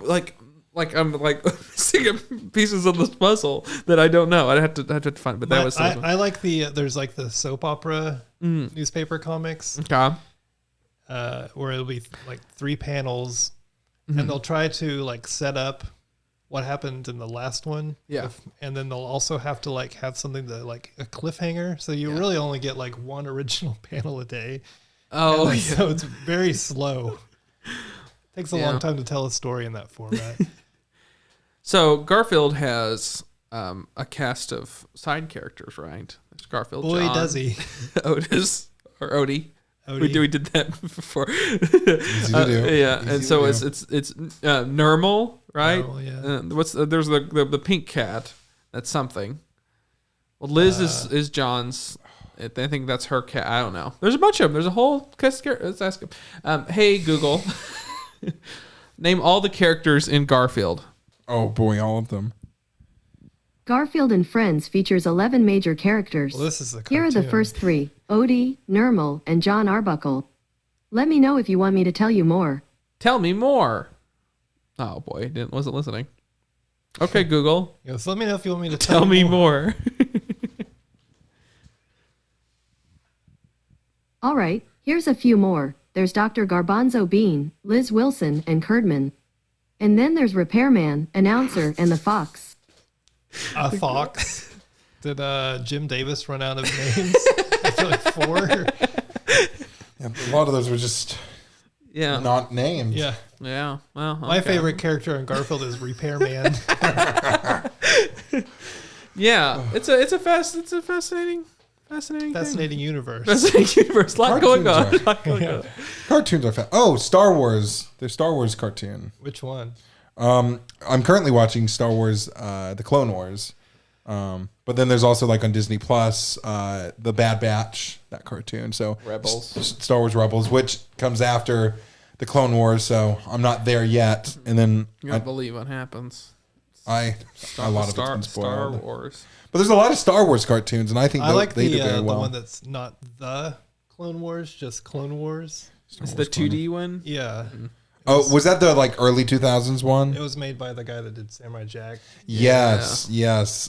A: missing pieces of this puzzle that I don't know. I'd have to find it, but that was
D: I like there's like the soap opera newspaper comics.
A: Okay.
D: Where it'll be like 3 panels,
A: Mm-hmm.
D: and they'll try to like set up what happened in the last one.
A: Yeah.
D: And then they'll also have to like have something that like a cliffhanger. So you really only get like 1 original panel a day.
A: Oh, yeah.
D: So it's very slow. Takes a long time to tell a story in that format.
A: So Garfield has a cast of side characters, right? There's Garfield,
D: Boy,
A: John,
D: does he.
A: Otis or Odie.
D: Odie.
A: We did that before.
E: Easy to do.
A: Yeah,
E: Easy
A: and
E: to
A: so
E: do.
A: it's Nermal, right?
D: Nermal, yeah.
A: There's the pink cat. That's something. Well, Liz is John's. I think that's her cat. I don't know. There's a bunch of them. There's a whole cast. Let's ask him. Hey Google, name all the characters in Garfield.
E: Oh boy, all of them.
F: Garfield and Friends features 11 major characters.
D: Well, this is the
F: Here are the
D: cartoon.
F: first 3, Odie, Nermal, and John Arbuckle. Let me know if you want me to tell you more.
A: Tell me more. Oh boy, wasn't listening. Okay, Google.
D: Yes, let me know if you want me to
A: Tell me more.
F: All right, here's a few more. There's Dr. Garbanzo Bean, Liz Wilson, and Curdman. And then there's Repairman, Announcer, and the Fox.
D: A fox. Did Jim Davis run out of names? I feel like 4.
E: Yeah, a lot of those were just not named.
D: Yeah.
A: Yeah. Well,
D: My favorite character in Garfield is Repairman.
A: Yeah, it's a fascinating thing.
D: Fascinating universe.
A: Fascinating universe. A lot going on.
E: Cartoons Cartoons are fun. Oh, Star Wars. There's Star Wars cartoon.
D: Which one?
E: I'm currently watching Star Wars, the Clone Wars. But then there's also like on Disney Plus, the Bad Batch, that cartoon. So
A: Rebels.
E: Star Wars Rebels, which comes after the Clone Wars. So I'm not there yet. And then
A: You won't believe what happens.
E: a lot of it's been
A: Star
E: spoiled.
A: Wars.
E: But there's a lot of Star Wars cartoons, and I think
D: I like
E: they did very
D: the
E: well.
D: one that's not the Clone Wars, just Clone Wars.
A: It's the 2D one.
D: Yeah.
E: Oh, was that the like early 2000s one?
D: It was made by the guy that did Samurai Jack.
E: Yes.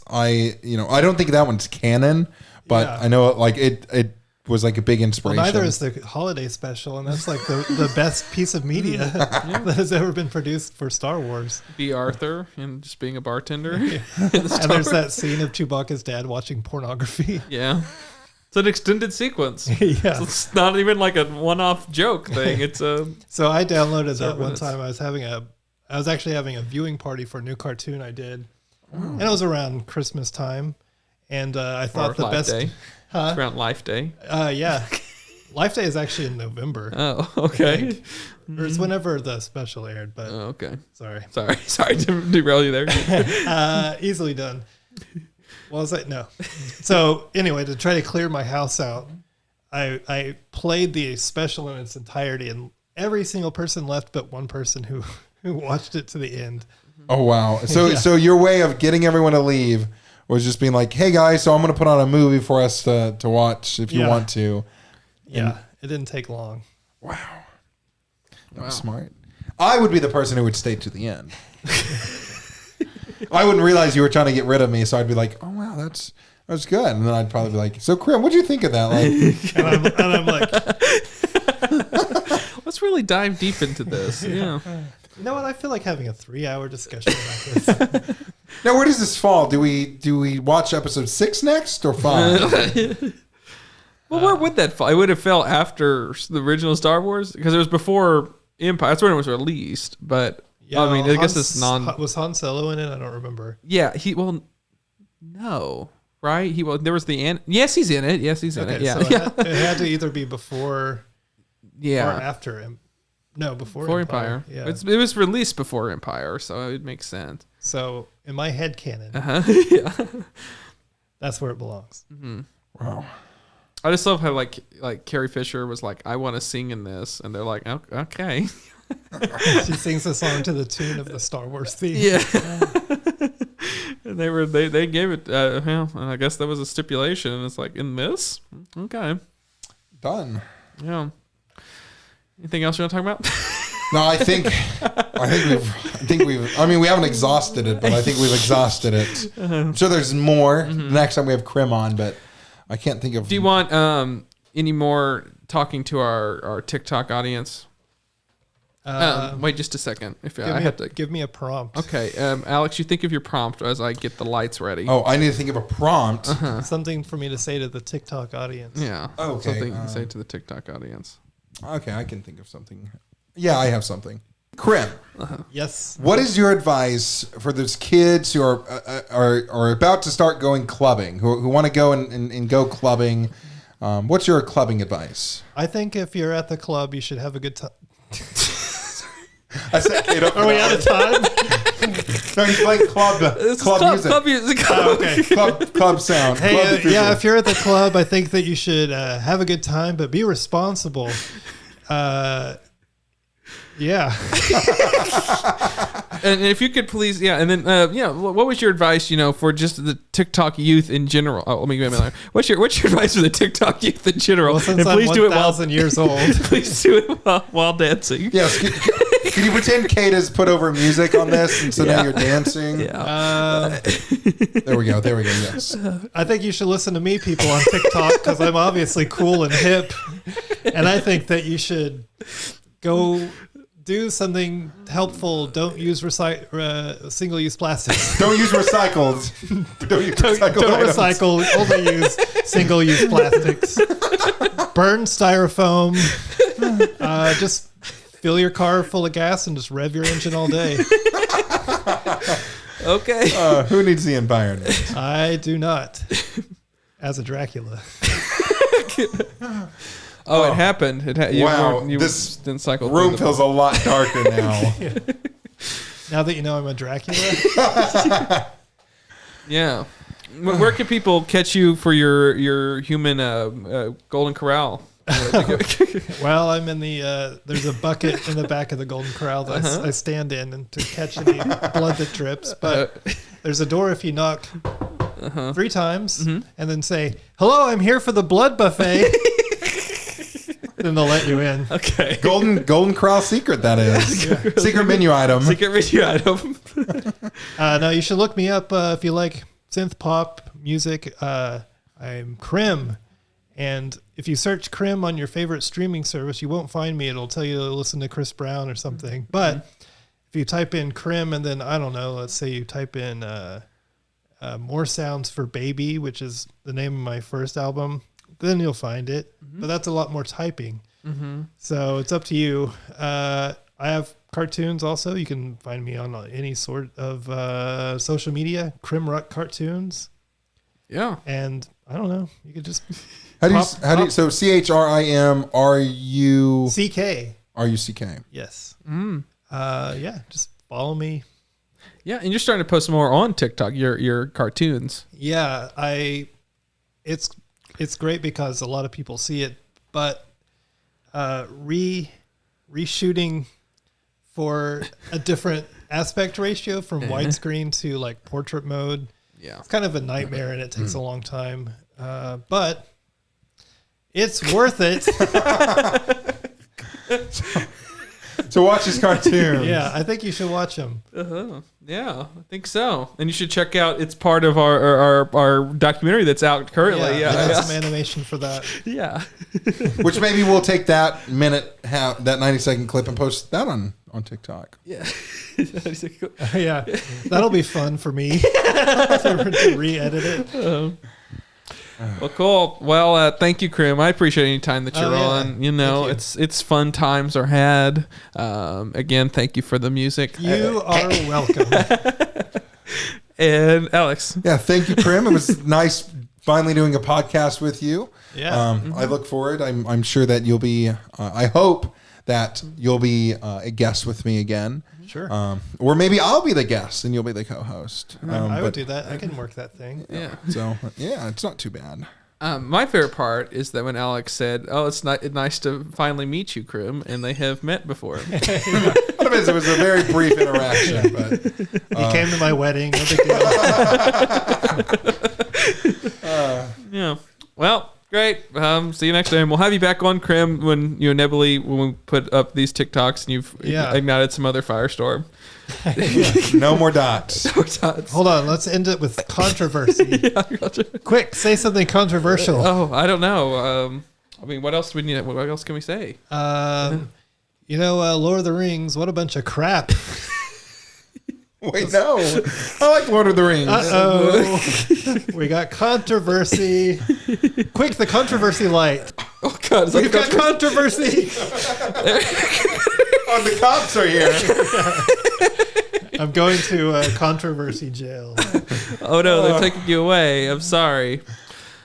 E: I don't think that one's canon, but
D: Yeah.
E: I know like it was like a big inspiration.
D: Well, neither is the holiday special, and that's like the best piece of media that has ever been produced for Star Wars.
A: Be Arthur and just being a bartender.
D: And there's that scene of Chewbacca's dad watching pornography.
A: Yeah. It's an extended sequence.
D: Yeah.
A: So it's not even like a one-off joke thing. It's a
D: So I downloaded that one
A: minutes.
D: time. I was actually having a viewing party for a new cartoon I did, and it was around Christmas time. And I thought the
A: Life
D: best,
A: Day. It's around Life Day.
D: Yeah, Life Day is actually in November.
A: Oh, okay.
D: Or it's whenever the special aired. But
A: Oh, okay.
D: sorry,
A: Sorry to derail you there.
D: easily done. What was I? No. So anyway, to try to clear my house out, I played the special in its entirety, and every single person left but one person who watched it to the end.
E: Oh wow! So
D: Yeah.
E: so your way of getting everyone to leave was just being like, "Hey guys, so I'm going to put on a movie for us to watch if you
D: Yeah.
E: want to."
D: Yeah, it didn't take long.
E: That was smart. I would be the person who would stay to the end. I wouldn't realize you were trying to get rid of me, so I'd be like, "Oh wow, that's good," and then I'd probably be like, "So Chrim, what'd you think of that?" Like,
D: And I'm like,
A: Let's really dive deep into this. Yeah.
D: you know what? I feel like having a 3-hour discussion about this.
E: now where does this fall? Do we watch episode 6 next or 5?
A: Well, where would that fall? It would have fell after the original Star Wars because it was before Empire. That's when it was released. But
D: Yeah,
A: I mean, I guess it's
D: Was Han Solo in it? I don't remember.
A: Yeah, no, right? There was the yes, he's in it. Yes, he's in it. Yeah,
D: so
A: yeah.
D: it had to either be before
A: Yeah.
D: Or after him. No, before
A: Empire.
D: Yeah.
A: It was released before Empire, so it makes sense.
D: So in my head canon,
A: Yeah.
D: that's where it belongs.
E: Wow.
A: I just love how like Carrie Fisher was like, I want to sing in this, and they're like, okay.
D: She sings a song to the tune of the Star Wars theme.
A: Yeah. And they gave it. Well, I guess that was a stipulation, and it's like in this. Okay.
E: Done.
A: Yeah. Anything else you want to talk about?
E: No, I think we've. I mean, we haven't exhausted it, but I think we've exhausted it. I'm sure there's more next time we have Chrim on, but I can't think of.
A: Do you want any more talking to our TikTok audience? Wait just a second.
D: Give me a prompt.
A: Okay, Alex, you think of your prompt as I get the lights ready.
E: Oh, I need to think of a prompt.
D: Something for me to say to the TikTok audience.
A: Yeah.
E: Okay,
A: Something to say to the TikTok audience.
E: Okay, I can think of something. Yeah, I have something. Chrim,
D: Yes.
E: what is your advice for those kids who are about to start going clubbing, who want to go and go clubbing? What's your clubbing advice?
D: I think if you're at the club, you should have a good time.
E: I said, Cade,
D: Are we out of time?
E: No, he's playing club music.
A: Club music.
D: Oh, okay.
E: Club sound.
D: Hey,
E: Club visual.
D: if you're at the club, I think that you should have a good time, but be responsible. Yeah.
A: And if you could please, and then, what was your advice, for just the TikTok youth in general? Oh, let me give me another. What's your advice for the TikTok youth in general?
D: Well, since
A: and
D: I'm
A: please do it
D: 1,000 years old.
A: Please do it while dancing.
E: Yes. Can you pretend Cade has put over music on this, and so now you're dancing?
A: Yeah.
E: There we go. Yes.
D: I think you should listen to me, people, on TikTok, because I'm obviously cool and hip. And I think that you should go do something helpful. Don't use single-use plastics.
E: Don't use recycled. Don't
D: recycle. Only use single-use plastics. Burn styrofoam. Just fill your car full of gas and just rev your engine all day.
A: Okay.
E: Who needs the environment?
D: I do not. As a Dracula.
A: It happened.
E: Wow.
A: This didn't cycle.
E: Room feels a lot darker now.
D: Now that you know I'm a Dracula.
A: Yeah. Where can people catch you for your human Golden Corral?
D: Well, I'm in the there's a bucket in the back of the Golden Corral that I stand in and to catch any blood that drips. But there's a door if you knock 3 times and then say, "Hello, I'm here for the blood buffet." Then they'll let you in.
A: Okay.
E: Golden Corral secret, that is. Yeah. Secret menu item.
A: Secret menu item.
D: No, you should look me up if you like synth pop music. I'm Chrim. And if you search Chrim on your favorite streaming service, you won't find me. It'll tell you to listen to Chris Brown or something. But if you type in Chrim and then, I don't know, let's say you type in More Sounds for Baby, which is the name of my first album, then you'll find it. But that's a lot more typing. So it's up to you. I have cartoons also. You can find me on any sort of social media, Chrim Ruck Cartoons.
A: Yeah.
D: And I don't know. You could just...
E: How do you so CHRIM
D: CK.
E: RUCK?
D: Yes. Yeah, just follow me.
A: Yeah, and you're starting to post more on TikTok, your cartoons.
D: Yeah, it's great because a lot of people see it, but reshooting for a different aspect ratio from widescreen to like portrait mode.
A: Yeah.
D: It's kind of a nightmare and it takes a long time. But it's worth it.
E: So watch his cartoon.
D: Yeah, I think you should watch them.
A: Yeah, I think so. And you should check out. It's part of our documentary that's out currently.
D: Yeah, I got some animation for that.
A: Yeah.
E: Which maybe we'll take that that 90-second clip and post that on TikTok.
A: Yeah.
D: Yeah, that'll be fun for me to re-edit it.
A: Well, cool. Well, thank you, Chrim. I appreciate any time that you're on. It's fun times are had. Again, thank you for the music.
D: You are welcome.
A: And Alex.
E: Yeah, thank you, Chrim. It was nice finally doing a podcast with you.
D: Yeah.
E: I look forward. I'm sure that you'll be. I hope that you'll be a guest with me again.
D: Sure.
E: Or maybe I'll be the guest and you'll be the co-host.
D: I would do that. I can work that thing.
A: Yeah.
E: So yeah, it's not too bad.
A: My favorite part is that when Alex said, "Oh, it's nice to finally meet you, Chrim," and they have met before.
E: It was a very brief interaction, but
D: He came to my wedding. No big deal.
A: Yeah. Well, great. See you next time. We'll have you back on, Chrim, when you inevitably when we put up these TikToks and you've ignited some other firestorm.
E: No more dots.
D: Hold on. Let's end it with controversy. Quick, say something controversial.
A: Oh, I don't know. I mean, what else do we need? What else can we say?
D: Lord of the Rings, what a bunch of crap.
E: Wait, no. I like Lord of the Rings.
D: Uh-oh. We got controversy. Quick, the controversy light.
A: Oh, God.
D: We've got controversy.
E: Oh, the cops are here.
D: I'm going to controversy jail.
A: Oh, no. They're taking you away. I'm sorry.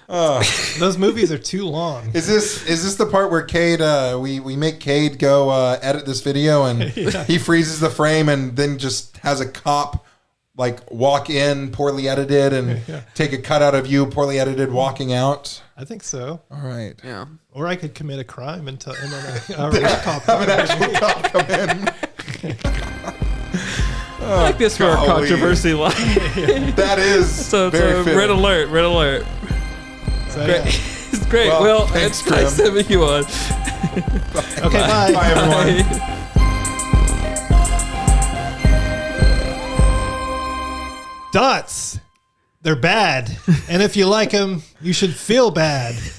D: Those movies are too long.
E: Is this the part where Cade we make Cade go edit this video and he freezes the frame and then just has a cop like walk in poorly edited and take a cut out of you poorly edited walking out?
D: I think so.
E: All right.
A: Yeah.
D: Or I could commit a crime and then cop
E: Have an actual cop come in.
A: I like this for our controversy line.
E: That is
A: So it's
E: very
A: a
E: fitting.
A: red alert.
D: So,
A: Great.
D: yeah.
A: It's great. Well,
E: thanks,
A: it's nice
E: Chrim.
A: having you on.
D: Okay, bye.
E: Bye, everyone.
D: Dots. They're bad. And if you like them, you should feel bad.